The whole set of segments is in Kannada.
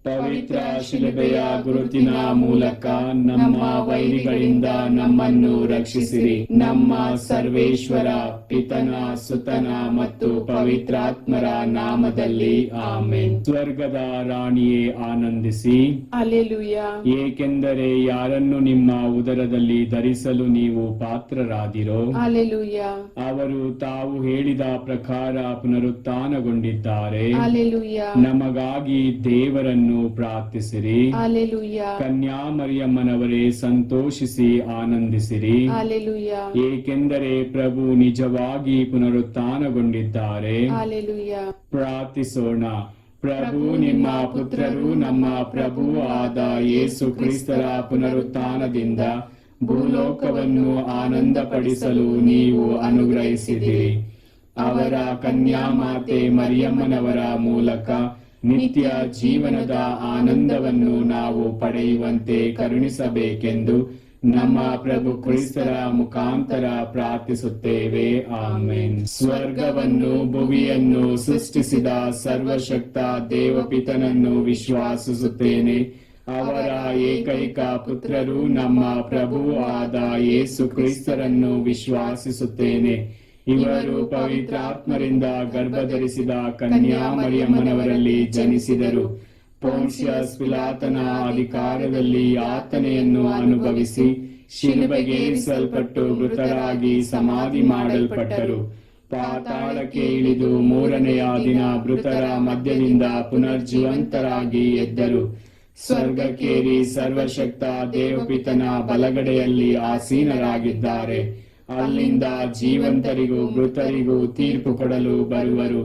ಪವಿತ್ರ ಶಿಲುಬೆಯ ಗುರುತಿನ ಮೂಲಕ ನಮ್ಮ ವೈರಿಗಳಿಂದ ನಮ್ಮನ್ನು ರಕ್ಷಿಸಿರಿ. ನಮ್ಮ ಸರ್ವೇಶ್ವರ ಪಿತನ, ಸುತನ ಮತ್ತು ಪವಿತ್ರಾತ್ಮರ ನಾಮದಲ್ಲಿ ಆಮೆನ್. ಸ್ವರ್ಗದ ರಾಣಿಯೇ ಆನಂದಿಸಿ, ಹಲ್ಲೆಲೂಯಾ. ಏಕೆಂದರೆ ಯಾರನ್ನು ನಿಮ್ಮ ಉದರದಲ್ಲಿ ಧರಿಸಲು ನೀವು ಪಾತ್ರರಾದಿರೋ ಹಲ್ಲೆಲೂಯಾ. ಅವರು ತಾವು ಹೇಳಿದ ಪ್ರಕಾರ ಪುನರುತ್ಥಾನಗೊಂಡಿದ್ದಾರೆ. ಹಲ್ಲೆಲೂಯಾ. ನಮಗಾಗಿ ದೇವರನ್ನು ಪ್ರಾರ್ಥಿಸಿರಿ. ಹಲ್ಲೆಲೂಯಾ. ಕನ್ಯಾಮರಿಯಮ್ಮನವರೇ, ಸಂತೋಷಿಸಿ ಆನಂದಿಸಿರಿ. ಹಲ್ಲೆಲೂಯಾ. ಏಕೆಂದರೆ ಪ್ರಭು ನಿಜವಾಗಿ ಪುನರುತ್ಥಾನಗೊಂಡಿದ್ದಾರೆ. ಹಲ್ಲೆಲೂಯಾ. ಪ್ರಾರ್ಥಿಸೋಣ. ಪ್ರಭು, ನಿಮ್ಮ ಪುತ್ರರು ನಮ್ಮ ಪ್ರಭು ಆದ ಯೇಸು ಕ್ರಿಸ್ತರ ಪುನರುತ್ಥಾನದಿಂದ ಭೂಲೋಕವನ್ನು ಆನಂದಪಡಿಸಲು ನೀವು ಅನುಗ್ರಹಿಸಿದಿರಿ. ಅವರ ಕನ್ಯಾಮಾತೆ ಮರಿಯಮ್ಮನವರ ಮೂಲಕ ನಿತ್ಯ ಜೀವನದ ಆನಂದವನ್ನು ನಾವು ಪಡೆಯುವಂತೆ ಕರುಣಿಸಬೇಕೆಂದು ನಮ್ಮ ಪ್ರಭು ಕ್ರಿಸ್ತರ ಮುಖಾಂತರ ಪ್ರಾರ್ಥಿಸುತ್ತೇವೆ. ಆಮೆನ್. ಸ್ವರ್ಗವನ್ನು ಭುವಿಯನ್ನು ಸೃಷ್ಟಿಸಿದ ಸರ್ವಶಕ್ತ ದೇವಪಿತನನ್ನು ವಿಶ್ವಾಸಿಸುತ್ತೇನೆ. ಅವರ ಏಕೈಕ ಪುತ್ರರು ನಮ್ಮ ಪ್ರಭು ಆದ ಯೇಸು ಕ್ರಿಸ್ತರನ್ನು ವಿಶ್ವಾಸಿಸುತ್ತೇನೆ. ಇವರು ಪವಿತ್ರಾತ್ಮರಿಂದ ಗರ್ಭಧರಿಸಿದ ಕನ್ಯಾಮರಿಯಮ್ಮನವರಲ್ಲಿ ಜನಿಸಿದರು. ಪೋನ್ಷಿಯಸ್ ಪಿಲಾತನ ಅಧಿಕಾರದಲ್ಲಿ ಯಾತನೆಯನ್ನು ಅನುಭವಿಸಿ ಶಿಲುಬೆಗೇರಿಸಲ್ಪಟ್ಟು ಮೃತರಾಗಿ ಸಮಾಧಿ ಮಾಡಲ್ಪಟ್ಟರು. ಪಾತಾಳಕ್ಕೆ ಇಳಿದು ಮೂರನೆಯ ದಿನ ಮೃತರ ಮಧ್ಯದಿಂದ ಪುನರ್ಜೀವಂತರಾಗಿ ಎದ್ದರು. ಸ್ವರ್ಗಕ್ಕೇರಿ ಸರ್ವಶಕ್ತ ದೇವಪಿತನ ಬಲಗಡೆಯಲ್ಲಿ ಆಸೀನರಾಗಿದ್ದಾರೆ. ಅಲ್ಲಿಂದ ಜೀವಂತರಿಗೂ ಮೃತರಿಗೂ ತೀರ್ಪು ಕೊಡಲು ಬರುವರು.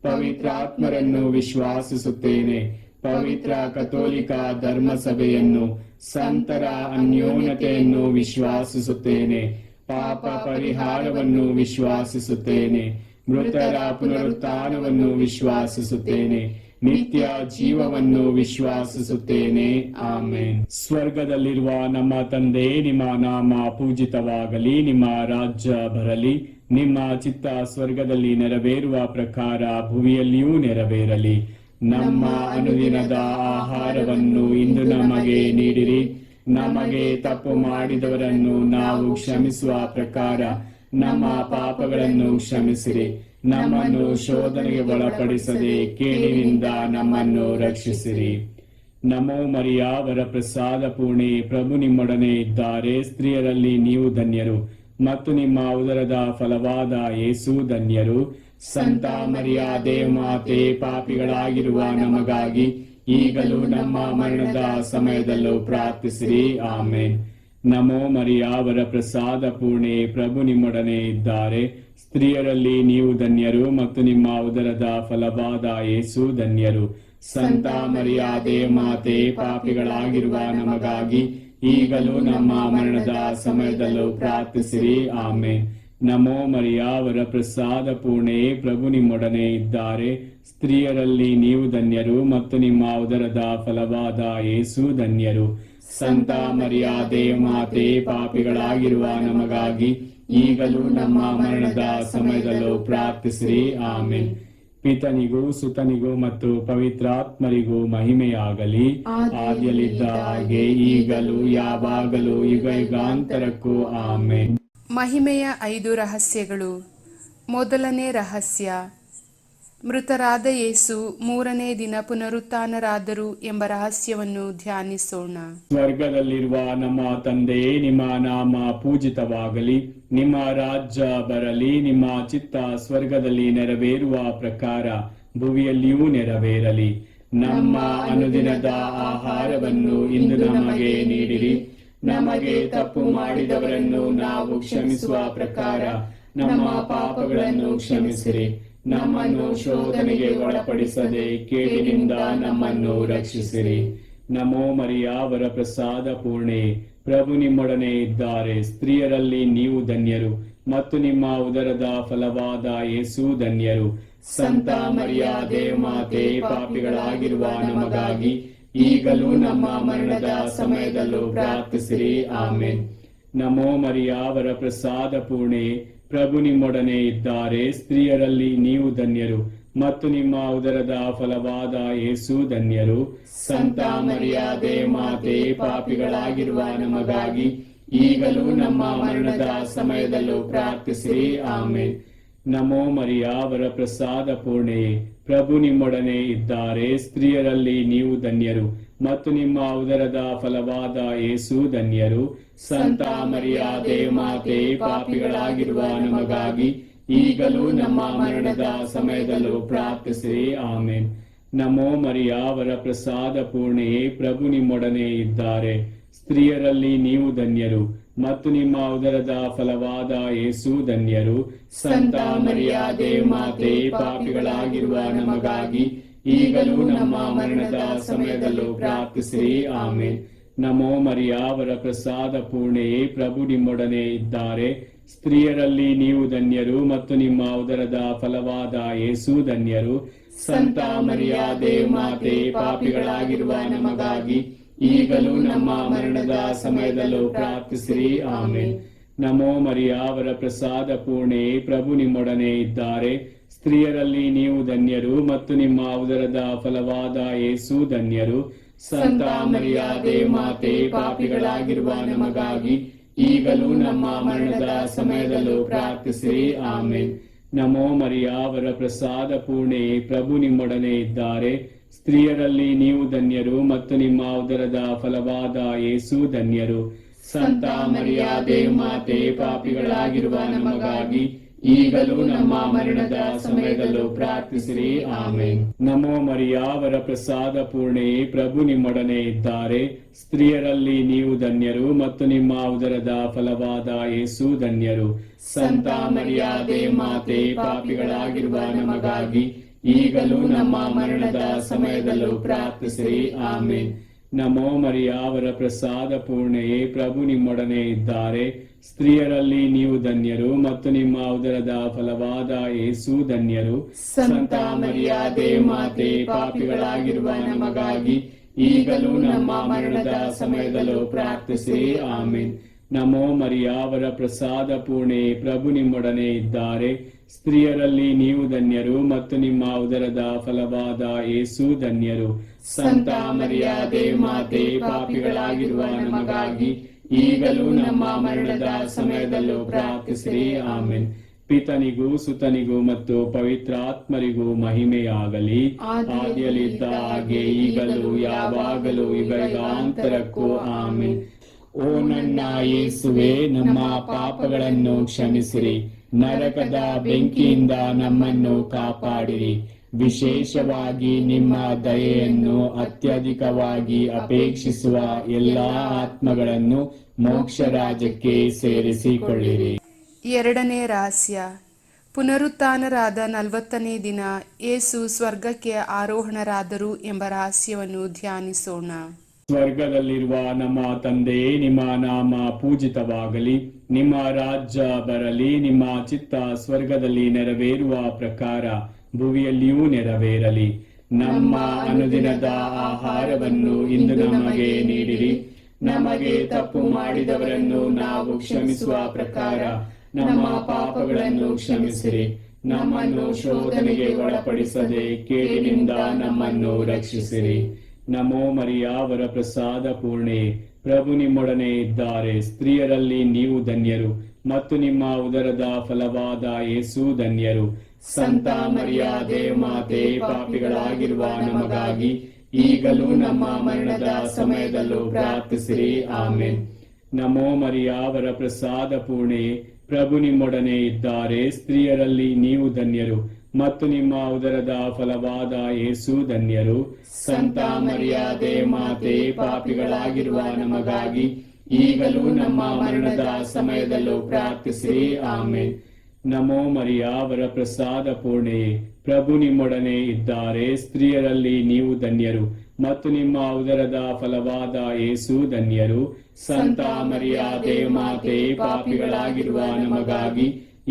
ಪವಿತ್ರಾತ್ಮರನ್ನು ವಿಶ್ವಾಸಿಸುತ್ತೇನೆ. ಪವಿತ್ರ ಕಥೋಲಿಕ ಧರ್ಮಸಭೆಯನ್ನು, ಸಂತರ ಅನ್ಯೋನ್ಯತೆಯನ್ನು ವಿಶ್ವಾಸಿಸುತ್ತೇನೆ. ಪಾಪ ಪರಿಹಾರವನ್ನು ವಿಶ್ವಾಸಿಸುತ್ತೇನೆ. ಮೃತರ ಪುನರುತ್ಥಾನವನ್ನು ವಿಶ್ವಾಸಿಸುತ್ತೇನೆ. ನಿತ್ಯ ಜೀವವನ್ನು ವಿಶ್ವಾಸಿಸುತ್ತೇನೆ. ಆಮೆನ್. ಸ್ವರ್ಗದಲ್ಲಿರುವ ನಮ್ಮ ತಂದೆ, ನಿಮ್ಮ ನಾಮ ಪೂಜಿತವಾಗಲಿ. ನಿಮ್ಮ ರಾಜ್ಯ ಬರಲಿ. ನಿಮ್ಮ ಚಿತ್ತ ಸ್ವರ್ಗದಲ್ಲಿ ನೆರವೇರುವ ಪ್ರಕಾರ ಭುವಿಯಲ್ಲಿಯೂ ನೆರವೇರಲಿ. ನಮ್ಮ ಅನುದಿನದ ಆಹಾರವನ್ನು ಇಂದು ನಮಗೆ ನೀಡಿರಿ. ನಮಗೆ ತಪ್ಪು ಮಾಡಿದವರನ್ನು ನಾವು ಕ್ಷಮಿಸುವ ಪ್ರಕಾರ ನಮ್ಮ ಪಾಪಗಳನ್ನು ಕ್ಷಮಿಸಿರಿ. ನಮ್ಮನ್ನು ಶೋಧನೆಗೆ ಒಳಪಡಿಸದೆ ಕೇಡಿನಿಂದ ನಮ್ಮನ್ನು ರಕ್ಷಿಸಿರಿ. ನಮೋ ಮರಿಯ, ವರಪ್ರಸಾದ ಪೂರ್ಣೆ, ಪ್ರಭು ನಿಮ್ಮೊಡನೆ ಇದ್ದಾರೆ. ಸ್ತ್ರೀಯರಲ್ಲಿ ನೀವು ಧನ್ಯರು ಮತ್ತು ನಿಮ್ಮ ಉದರದ ಫಲವಾದ ಯೇಸು ಧನ್ಯರು. ಸಂತ ಮರಿಯ ದೇವಮಾತೆ, ಪಾಪಿಗಳಾಗಿರುವ ನಮಗಾಗಿ ಈಗಲೂ ನಮ್ಮ ಮರಣದ ಸಮಯದಲ್ಲೂ ಪ್ರಾರ್ಥಿಸಿರಿ. ಆಮೆನ್. ನಮೋ ಮರಿಯ, ವರಪ್ರಸಾದ ಪೂರ್ಣೆ, ಪ್ರಭು ನಿಮ್ಮೊಡನೆ ಇದ್ದಾರೆ. ಸ್ತ್ರೀಯರಲ್ಲಿ ನೀವು ಧನ್ಯರು ಮತ್ತು ನಿಮ್ಮ ಉದರದ ಫಲವಾದ ಯೇಸು ಧನ್ಯರು. ಸಂತ ಮರಿಯ ದೇವಮಾತೆ, ಪಾಪಿಗಳಾಗಿರುವ ನಮಗಾಗಿ ಈಗಲೂ ನಮ್ಮ ಮರಣದ ಸಮಯದಲ್ಲೂ ಪ್ರಾರ್ಥಿಸಿರಿ. ಆಮೆನ್. ನಮೋ ಮರಿಯ, ವರಪ್ರಸಾದ ಪೂರ್ಣೆ, ಪ್ರಭು ನಿಮ್ಮೊಡನೆ ಇದ್ದಾರೆ. ಸ್ತ್ರೀಯರಲ್ಲಿ ನೀವು ಧನ್ಯರು ಮತ್ತು ನಿಮ್ಮ ಉದರದ ಫಲವಾದ ಯೇಸು ಧನ್ಯರು. ಸಂತ ಮರಿಯ ದೇವಮಾತೆ, ಪಾಪಿಗಳಾಗಿರುವ ನಮಗಾಗಿ ಈಗಲೂ ನಮ್ಮ ಮರಣದ ಸಮಯದಲ್ಲೂ ಪ್ರಾರ್ಥಿಸಿರಿ. ಆಮೆನ್. ಪಿತನಿಗೂ ಸುತನಿಗೂ ಮತ್ತು ಪವಿತ್ರಾತ್ಮರಿಗೂ ಮಹಿಮೆಯಾಗಲಿ. ಆದಿಯಲ್ಲಿದ್ದ ಹಾಗೆ ಈಗಲೂ ಯಾವಾಗಲೂ ಯುಗ ಯುಗಾಂತರಕ್ಕೂ ಆಮೆನ್. ಮಹಿಮೆಯ 5 ರಹಸ್ಯಗಳು. ಮೊದಲನೇ ರಹಸ್ಯ, ಮೃತರಾದ ಯೇಸು 3ನೇ ದಿನ ಪುನರುತ್ಥಾನರಾದರು ಎಂಬ ರಹಸ್ಯವನ್ನು ಧ್ಯಾನಿಸೋಣ. ಸ್ವರ್ಗದಲ್ಲಿರುವ ನಮ್ಮ ತಂದೆ, ನಿಮ್ಮ ನಾಮ ಪೂಜಿತವಾಗಲಿ. ನಿಮ್ಮ ರಾಜ್ಯ ಬರಲಿ. ನಿಮ್ಮ ಚಿತ್ತ ಸ್ವರ್ಗದಲ್ಲಿ ನೆರವೇರುವ ಪ್ರಕಾರ ಭುವಿಯಲ್ಲಿಯೂ ನೆರವೇರಲಿ. ನಮ್ಮ ಅನುದಿನದ ಆಹಾರವನ್ನು ಇಂದು ನಮಗೆ ನೀಡಿರಿ. ನಮಗೆ ತಪ್ಪು ಮಾಡಿದವರನ್ನು ನಾವು ಕ್ಷಮಿಸುವ ಪ್ರಕಾರ ನಮ್ಮ ಪಾಪಗಳನ್ನು ಕ್ಷಮಿಸಿರಿ. ನಮ್ಮನ್ನು ಶೋಧನೆಗೆ ಒಳಪಡಿಸದೆ ಕೇಡಿನಿಂದ ನಮ್ಮನ್ನು ರಕ್ಷಿಸಿರಿ. ನಮೋ ಮರಿಯ, ವರಪ್ರಸಾದ ಪೂರ್ಣೆ, ಪ್ರಭು ನಿಮ್ಮೊಡನೆ ಇದ್ದಾರೆ. ಸ್ತ್ರೀಯರಲ್ಲಿ ನೀವು ಧನ್ಯರು ಮತ್ತು ನಿಮ್ಮ ಉದರದ ಫಲವಾದ ಯೇಸು ಧನ್ಯರು. ಸಂತ ಮರಿಯ ದೇವಮಾತೆ, ಪಾಪಿಗಳಾಗಿರುವ ನಮಗಾಗಿ ಈಗಲೂ ನಮ್ಮ ಮರಣದ ಸಮಯದಲ್ಲೂ ಪ್ರಾರ್ಥಿಸಿರಿ. ಆಮೆನ್. ನಮೋ ಮರಿಯ, ವರಪ್ರಸಾದ ಪೂರ್ಣೆ, ಪ್ರಭು ನಿಮ್ಮೊಡನೆ ಇದ್ದಾರೆ. ಸ್ತ್ರೀಯರಲ್ಲಿ ನೀವು ಧನ್ಯರು ಮತ್ತು ನಿಮ್ಮ ಉದರದ ಫಲವಾದ ಯೇಸು ಧನ್ಯರು. ಸಂತ ಮರಿಯಾದೆ ಮಾತೆ, ಪಾಪಿಗಳಾಗಿರುವ ನಮಗಾಗಿ ಈಗಲೂ ನಮ್ಮ ಮರಣದ ಸಮಯದಲ್ಲೂ ಪ್ರಾರ್ಥಿಸಿರಿ. ಆಮೇನ್. ನಮೋ ಮರಿಯ, ವರಪ್ರಸಾದ ಪೂರ್ಣೆಯೇ, ಪ್ರಭು ನಿಮ್ಮೊಡನೆ ಇದ್ದಾರೆ. ಸ್ತ್ರೀಯರಲ್ಲಿ ನೀವು ಧನ್ಯರು ಮತ್ತು ನಿಮ್ಮ ಉದರದ ಫಲವಾದ ಯೇಸು ಧನ್ಯರು. ಸಂತ ಮರಿಯಾದೆ ಮಾತೆ, ಪಾಪಿಗಳಾಗಿರುವ ನಮಗಾಗಿ ಈಗಲೂ ನಮ್ಮ ಮರಣದ ಸಮಯದಲ್ಲೂ ಪ್ರಾರ್ಥಿಸಿರಿ. ಆಮೇನ್. ನಮೋ ಮರಿಯ, ವರಪ್ರಸಾದ ಪೂರ್ಣೆಯೇ, ಪ್ರಭು ನಿಮ್ಮೊಡನೆ ಇದ್ದಾರೆ. ಸ್ತ್ರೀಯರಲ್ಲಿ ನೀವು ಧನ್ಯರು ಮತ್ತು ನಿಮ್ಮ ಉದರದ ಫಲವಾದ ಯೇಸು ಧನ್ಯರು. ಸಂತ ಮರಿಯಾದೆ ಮಾತೆ, ಪಾಪಿಗಳಾಗಿರುವ ನಮಗಾಗಿ ಈಗಲೂ ನಮ್ಮ ಮರಣದ ಸಮಯದಲ್ಲೂ ಪ್ರಾರ್ಥಿಸಿರಿ. ಆಮೇನ್. ನಮೋ ಮರಿಯ, ವರಪ್ರಸಾದ ಪೂರ್ಣೆಯೇ, ಪ್ರಭು ನಿಮ್ಮೊಡನೆ ಇದ್ದಾರೆ. ಸ್ತ್ರೀಯರಲ್ಲಿ ನೀವು ಧನ್ಯರು ಮತ್ತು ನಿಮ್ಮ ಉದರದ ಫಲವಾದ ಯೇಸು ಧನ್ಯರು. ಸಂತ ಮರಿಯಾದೆ ಮಾತೆ, ಪಾಪಿಗಳಾಗಿರುವ ನಮಗಾಗಿ ಈಗಲೂ ನಮ್ಮ ಮರಣದ ಸಮಯದಲ್ಲೂ ಪ್ರಾರ್ಥಿಸಿರಿ. ಆಮೇನ್. ನಮೋ ಮರಿಯ, ವರಪ್ರಸಾದ ಪೂರ್ಣೆಯೇ, ಪ್ರಭು ನಿಮ್ಮೊಡನೆ ಇದ್ದಾರೆ. ಸ್ತ್ರೀಯರಲ್ಲಿ ನೀವು ಧನ್ಯರು ಮತ್ತು ನಿಮ್ಮ ಉದರದ ಫಲವಾದ ಯೇಸು ಧನ್ಯರು. ಸಂತ ಮರಿಯಾದೆ ಮಾತೆ, ಪಾಪಿಗಳಾಗಿರುವ ನಮಗಾಗಿ ಈಗಲೂ ನಮ್ಮ ಮರಣದ ಸಮಯದಲ್ಲೂ ಪ್ರಾರ್ಥಿಸಿರಿ. ಆಮೇನ್. ನಮೋ ಮರಿಯ, ವರಪ್ರಸಾದ ಪೂರ್ಣೆಯೇ, ಪ್ರಭು ನಿಮ್ಮೊಡನೆ ಇದ್ದಾರೆ. ಸ್ತ್ರೀಯರಲ್ಲಿ ನೀವು ಧನ್ಯರು ಮತ್ತು ನಿಮ್ಮ ಉದರದ ಫಲವಾದ ಯೇಸು ಧನ್ಯರು. ಸಂತ ಮರಿಯಾದೆ ಮಾತೆ, ಪಾಪಿಗಳಾಗಿರುವ ನಮಗಾಗಿ ಈಗಲೂ ನಮ್ಮ ಮರಣದ ಸಮಯದಲ್ಲೂ ಪ್ರಾರ್ಥಿಸಿರಿ. ಆಮೇನ್. ನಮೋ ಮರಿಯ, ವರಪ್ರಸಾದ ಪೂರ್ಣೆಯೇ, ಪ್ರಭು ನಿಮ್ಮೊಡನೆ ಇದ್ದಾರೆ. ಸ್ತ್ರೀಯರಲ್ಲಿ ನೀವು ಧನ್ಯರು ಮತ್ತು ನಿಮ್ಮ ಉದರದ ಫಲವಾದ ಯೇಸು ಧನ್ಯರು. ಸಂತ ಮರಿಯಾದೆ ಮಾತೆ, ಪಾಪಿಗಳಾಗಿರುವ ನಮಗಾಗಿ ಈಗಲೂ ನಮ್ಮ ಮರಣದ ಸಮಯದಲ್ಲೂ ಪ್ರಾರ್ಥಿಸಿರಿ. ಆಮೇನ್. ನಮೋ ಮರಿಯ, ವರಪ್ರಸಾದ ಪೂರ್ಣೆಯೇ, ಪ್ರಭು ನಿಮ್ಮೊಡನೆ ಇದ್ದಾರೆ. ಸ್ತ್ರೀಯರಲ್ಲಿ ನೀವು ಧನ್ಯರು ಮತ್ತು ನಿಮ್ಮ ಉದರದ ಫಲವಾದ ಯೇಸು ಧನ್ಯರು. ಸಂತ ಮರಿಯಾದೆ ಮಾತೆ, ಪಾಪಿಗಳಾಗಿರುವ ನಮಗಾಗಿ ಈಗಲೂ ನಮ್ಮ ಮರಣದ ಸಮಯದಲ್ಲೂ ಪ್ರಾರ್ಥಿಸಿರಿ. ಆಮೇನ್. ನಮೋ ಮರಿಯ, ವರಪ್ರಸಾದ ಪೂರ್ಣೆಯೇ, ಪ್ರಭು ನಿಮ್ಮೊಡನೆ ಇದ್ದಾರೆ. ಸ್ತ್ರೀಯರಲ್ಲಿ ನೀವು ಧನ್ಯರು ಮತ್ತು ನಿಮ್ಮ ಉದರದ ಫಲವಾದ ಯೇಸು ಧನ್ಯರು. ಸಂತ ಮರಿಯಾದೆ ಮಾತೆ, ಪಾಪಿಗಳಾಗಿರುವ ನಮಗಾಗಿ ಈಗಲೂ ನಮ್ಮ ಮರಣದ ಸಮಯದಲ್ಲೂ ಪ್ರಾರ್ಥಿಸಿರಿ. ಆಮೇನ್. ಪಿತನಿಗೂ ಸುತನಿಗೂ ಮತ್ತು ಪವಿತ್ರಾತ್ಮರಿಗೂ ಮಹಿಮೆಯಾಗಲಿ. ಆದಿಯಲ್ಲಿದ್ದ ಹಾಗೆ ಈಗಲೂ ಯಾವಾಗಲೂ ಯುಗಾಂತರಕ್ಕೂ. ಆಮೇನ್. ಓ ನನ್ನ ಯೇಸುವೆ, ನಮ್ಮ ಪಾಪಗಳನ್ನು ಕ್ಷಮಿಸಿರಿ, ನರಕದ ಬೆಂಕಿಯಿಂದ ನಮ್ಮನ್ನು ಕಾಪಾಡಿರಿ. ವಿಶೇಷವಾಗಿ ನಿಮ್ಮ ದಯೆಯನ್ನು ಅತ್ಯಧಿಕವಾಗಿ ಅಪೇಕ್ಷಿಸುವ ಎಲ್ಲಾ ಆತ್ಮಗಳನ್ನು ಮೋಕ್ಷ ರಾಜ್ಯಕ್ಕೆ ಸೇರಿಸಿಕೊಳ್ಳಿರಿ. ಎರಡನೇ ರಹಸ್ಯ, ಪುನರುತ್ಥಾನರಾದ 40ನೇ ದಿನ ಯೇಸು ಸ್ವರ್ಗಕ್ಕೆ ಆರೋಹಣರಾದರು ಎಂಬ ರಹಸ್ಯವನ್ನು ಧ್ಯಾನಿಸೋಣ. ಸ್ವರ್ಗದಲ್ಲಿರುವ ನಮ್ಮ ತಂದೆಯೇ, ನಿಮ್ಮ ನಾಮ ಪೂಜಿತವಾಗಲಿ, ನಿಮ್ಮ ರಾಜ್ಯ ಬರಲಿ, ನಿಮ್ಮ ಚಿತ್ತ ಸ್ವರ್ಗದಲ್ಲಿ ನೆರವೇರುವ ಪ್ರಕಾರ ಭುವಿಯಲ್ಲಿಯೂ ನೆರವೇರಲಿ. ನಮ್ಮ ಅನುದಿನದ ಆಹಾರವನ್ನು ಇಂದು ನಮಗೆ ನೀಡಿರಿ. ನಮಗೆ ತಪ್ಪು ಮಾಡಿದವರನ್ನು ನಾವು ಕ್ಷಮಿಸುವ ಪ್ರಕಾರ ನಮ್ಮ ಪಾಪಗಳನ್ನು ಕ್ಷಮಿಸಿರಿ. ನಮ್ಮನ್ನು ಶೋಧನೆಗೆ ಒಳಪಡಿಸದೆ ಕೇಡಿನಿಂದ ನಮ್ಮನ್ನು ರಕ್ಷಿಸಿರಿ. ನಮೋ ಮರಿಯ, ವರಪ್ರಸಾದ ಪೂರ್ಣೆ, ಪ್ರಭು ನಿಮ್ಮೊಡನೆ ಇದ್ದಾರೆ. ಸ್ತ್ರೀಯರಲ್ಲಿ ನೀವು ಧನ್ಯರು ಮತ್ತು ನಿಮ್ಮ ಉದರದ ಫಲವಾದ ಯೇಸು ಧನ್ಯರು. ಸಂತ ಮರಿಯಾದೆ ಮಾತೆ, ಪಾಪಿಗಳಾಗಿರುವ ನಮಗಾಗಿ ಈಗಲೂ ನಮ್ಮ ಮರಣದ ಸಮಯದಲ್ಲೂ ಪ್ರಾರ್ಥಿಸಿರಿ. ಆಮೇನ್. ನಮೋ ಮರಿಯ, ವರಪ್ರಸಾದ ಪೂರ್ಣೆ, ಪ್ರಭು ನಿಮ್ಮೊಡನೆ ಇದ್ದಾರೆ. ಸ್ತ್ರೀಯರಲ್ಲಿ ನೀವು ಧನ್ಯರು ಮತ್ತು ನಿಮ್ಮ ಉದರದ ಫಲವಾದ ಯೇಸು ಧನ್ಯರು. ಸಂತ ಮರಿಯಾದೆ ಮಾತೆ, ಪಾಪಿಗಳಾಗಿರುವ ನಮಗಾಗಿ ಈಗಲೂ ನಮ್ಮ ಮರಣದ ಸಮಯದಲ್ಲೂ ಪ್ರಾರ್ಥಿಸಿರಿ. ಆಮೇನ್. ನಮೋ ಮರಿಯ, ವರಪ್ರಸಾದ ಪೂರ್ಣೆಯೇ, ಪ್ರಭು ನಿಮ್ಮೊಡನೆ ಇದ್ದಾರೆ. ಸ್ತ್ರೀಯರಲ್ಲಿ ನೀವು ಧನ್ಯರು ಮತ್ತು ನಿಮ್ಮ ಉದರದ ಫಲವಾದ ಯೇಸು ಧನ್ಯರು. ಸಂತ ಮರಿಯಾದೆ ಮಾತೆ, ಪಾಪಿಗಳಾಗಿರುವ ನಮಗಾಗಿ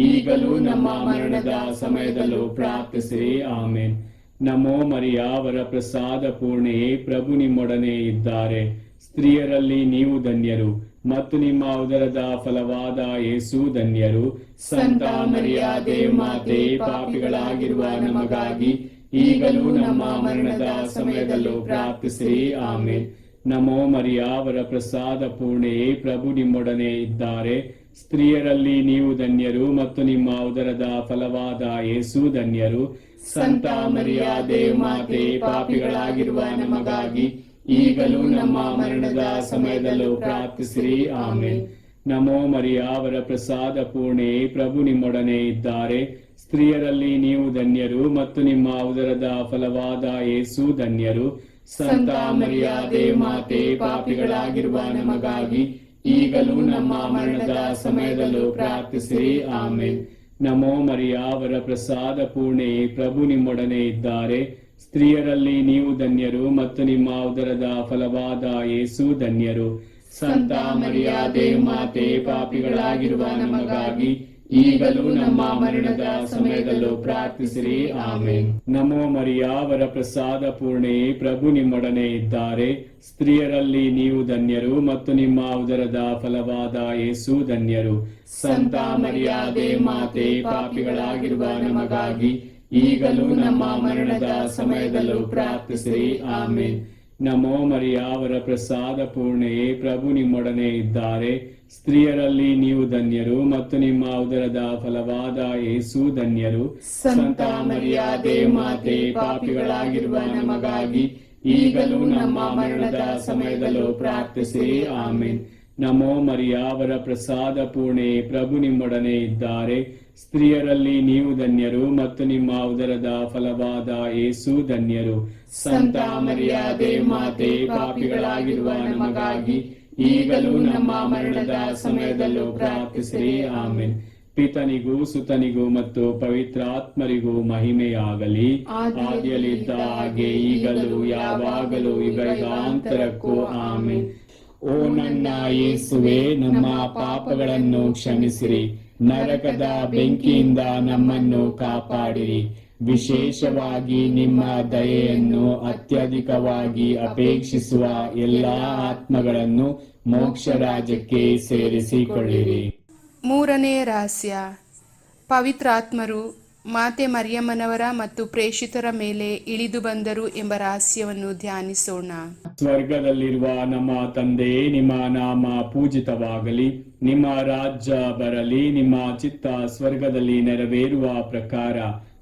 ಈಗಲೂ ನಮ್ಮ ಮರಣದ ಸಮಯದಲ್ಲೂ ಪ್ರಾರ್ಥಿಸಿರಿ. ಆಮೇನ್. ನಮೋ ಮರಿಯ, ವರಪ್ರಸಾದ ಪೂರ್ಣೆಯೇ, ಪ್ರಭು ನಿಮ್ಮೊಡನೆ ಇದ್ದಾರೆ. ಸ್ತ್ರೀಯರಲ್ಲಿ ನೀವು ಧನ್ಯರು ಮತ್ತು ನಿಮ್ಮ ಉದರದ ಫಲವಾದ ಯೇಸು ಧನ್ಯರು. ಸಂತ ಮರಿಯಾದೆ ಮಾತೆ, ಪಾಪಿಗಳಾಗಿರುವ ನಮಗಾಗಿ ಈಗಲೂ ನಮ್ಮ ಮರಣದ ಸಮಯದಲ್ಲೂ ಪ್ರಾರ್ಥಿಸಿರಿ. ಆಮೇನ್. ನಮೋ ಮರಿಯ, ವರ ಪ್ರಸಾದ ಪೂರ್ಣೆಯೇ, ಪ್ರಭು ನಿಮ್ಮೊಡನೆ ಇದ್ದಾರೆ. ಸ್ತ್ರೀಯರಲ್ಲಿ ನೀವು ಧನ್ಯರು ಮತ್ತು ನಿಮ್ಮ ಉದರದ ಫಲವಾದ ಯೇಸು ಧನ್ಯರು. ಸಂತ ಮರಿಯಾದೆ ಮಾತೆ, ಪಾಪಿಗಳಾಗಿರುವ ನಮಗಾಗಿ ಈಗಲೂ ನಮ್ಮ ಮರಣದ ಸಮಯದಲ್ಲೂ ಪ್ರಾರ್ಥಿಸಿರಿ. ಆಮೇನ್. ನಮೋ ಮರಿಯ, ವರ ಪ್ರಸಾದ ಪೂರ್ಣೆಯೇ, ಪ್ರಭು ನಿಮ್ಮೊಡನೆ ಇದ್ದಾರೆ. ಸ್ತ್ರೀಯರಲ್ಲಿ ನೀವು ಧನ್ಯರು ಮತ್ತು ನಿಮ್ಮ ಉದರದ ಫಲವಾದ ಯೇಸು ಧನ್ಯರು. ಸಂತ ಮರಿಯಾದೆ ಮಾತೆ, ಪಾಪಿಗಳಾಗಿರುವ ನಮಗಾಗಿ ಈಗಲೂ ನಮ್ಮ ಮರಣದ ಸಮಯದಲ್ಲೂ ಪ್ರಾರ್ಥಿಸಿರಿ. ಆಮೇನ್. ನಮೋ ಮರಿಯ, ವರ ಪ್ರಸಾದ ಪೂರ್ಣೆಯೇ, ಪ್ರಭು ನಿಮ್ಮೊಡನೆ ಇದ್ದಾರೆ. ಸ್ತ್ರೀಯರಲ್ಲಿ ನೀವು ಧನ್ಯರು ಮತ್ತು ನಿಮ್ಮ ಉದರದ ಫಲವಾದ ಯೇಸು ಧನ್ಯರು. ಸಂತ ಮರಿಯಾದೆ ಮಾತೆ, ಪಾಪಿಗಳಾಗಿರುವ ನಮಗಾಗಿ ಈಗಲೂ ನಮ್ಮ ಮರಣದ ಸಮಯದಲ್ಲೂ ಪ್ರಾರ್ಥಿಸಿರಿ. ಆಮೇನ್. ನಮೋ ಮರಿಯ, ವರ ಪ್ರಸಾದ ಪೂರ್ಣೆಯೇ, ಪ್ರಭು ನಿಮ್ಮೊಡನೆ ಇದ್ದಾರೆ. ಸ್ತ್ರೀಯರಲ್ಲಿ ನೀವು ಧನ್ಯರು ಮತ್ತು ನಿಮ್ಮ ಉದರದ ಫಲವಾದ ಯೇಸು ಧನ್ಯರು. ಸಂತ ಮರಿಯಾದೆ ಮಾತೆ, ಪಾಪಿಗಳಾಗಿರುವ ನಮಗಾಗಿ ಈಗಲೂ ನಮ್ಮ ಮರಣದ ಸಮಯದಲ್ಲೂ ಪ್ರಾರ್ಥಿಸಿರಿ. ಆಮೇನ್. ನಮೋ ಮರಿಯ, ವರ ಪ್ರಸಾದ ಪೂರ್ಣೆಯೇ, ಪ್ರಭು ನಿಮ್ಮೊಡನೆ ಇದ್ದಾರೆ. ಸ್ತ್ರೀಯರಲ್ಲಿ ನೀವು ಧನ್ಯರು ಮತ್ತು ನಿಮ್ಮ ಉದರದ ಫಲವಾದ ಯೇಸು ಧನ್ಯರು. ಸಂತ ಮರಿಯಾದೆ ಮಾತೆ, ಪಾಪಿಗಳಾಗಿರುವ ನಮಗಾಗಿ ಈಗಲೂ ನಮ್ಮ ಮರಣದ ಸಮಯದಲ್ಲೂ ಪ್ರಾರ್ಥಿಸಿರಿ. ಆಮೇನ್. ನಮೋ ಮರಿಯ, ವರ ಪ್ರಸಾದ ಪೂರ್ಣೆಯೇ, ಪ್ರಭು ನಿಮ್ಮೊಡನೆ ಇದ್ದಾರೆ. ಸ್ತ್ರೀಯರಲ್ಲಿ ನೀವು ಧನ್ಯರು ಮತ್ತು ನಿಮ್ಮ ಉದರದ ಫಲವಾದ ಯೇಸು ಧನ್ಯರು. ಸಂತ ಮರಿಯಾದೆ ಮಾತೆ, ಪಾಪಿಗಳಾಗಿರುವ ನಮಗಾಗಿ ಈಗಲೂ ನಮ್ಮ ಮರಣದ ಸಮಯದಲ್ಲೂ ಪ್ರಾರ್ಥಿಸಿರಿ. ಆಮೇನ್. ಪಿತನಿಗೂ ಸುತನಿಗೂ ಮತ್ತು ಪವಿತ್ರಾತ್ಮರಿಗೂ ಮಹಿಮೆಯಾಗಲಿ. ಆದಿಯಲ್ಲಿದ್ದ ಹಾಗೆ ಈಗಲೂ ಯಾವಾಗಲೂ ಯುಗಾಂತರಕ್ಕೂ. ಆಮೇನ್. ಓ ನನ್ನ ಯೇಸುವೆ, ನಮ್ಮ ಪಾಪಗಳನ್ನು ಕ್ಷಮಿಸಿರಿ, ನರಕದ ಬೆಂಕಿಯಿಂದ ನಮ್ಮನ್ನು ಕಾಪಾಡಿರಿ. ವಿಶೇಷವಾಗಿ ನಿಮ್ಮ ದಯೆಯನ್ನು ಅತ್ಯಧಿಕವಾಗಿ ಅಪೇಕ್ಷಿಸುವ ಎಲ್ಲಾ ಆತ್ಮಗಳನ್ನು ಮೋಕ್ಷ ರಾಜ್ಯಕ್ಕೆ ಸೇರಿಸಿಕೊಳ್ಳಿರಿ. ಮೂರನೇ ರಹಸ್ಯ, ಪವಿತ್ರಾತ್ಮರು ಮಾತೆ ಮರಿಯಮ್ಮನವರ ಮತ್ತು ಪ್ರೇಷಿತರ ಮೇಲೆ ಇಳಿದು ಬಂದರು ಎಂಬ ರಹಸ್ಯವನ್ನು ಧ್ಯಾನಿಸೋಣ. ಸ್ವರ್ಗದಲ್ಲಿರುವ ನಮ್ಮ ತಂದೆ, ನಿಮ್ಮ ನಾಮ ಪೂಜಿತವಾಗಲಿ, ನಿಮ್ಮ ರಾಜ್ಯ ಬರಲಿ, ನಿಮ್ಮ ಚಿತ್ತ ಸ್ವರ್ಗದಲ್ಲಿ ನೆರವೇರುವ ಪ್ರಕಾರ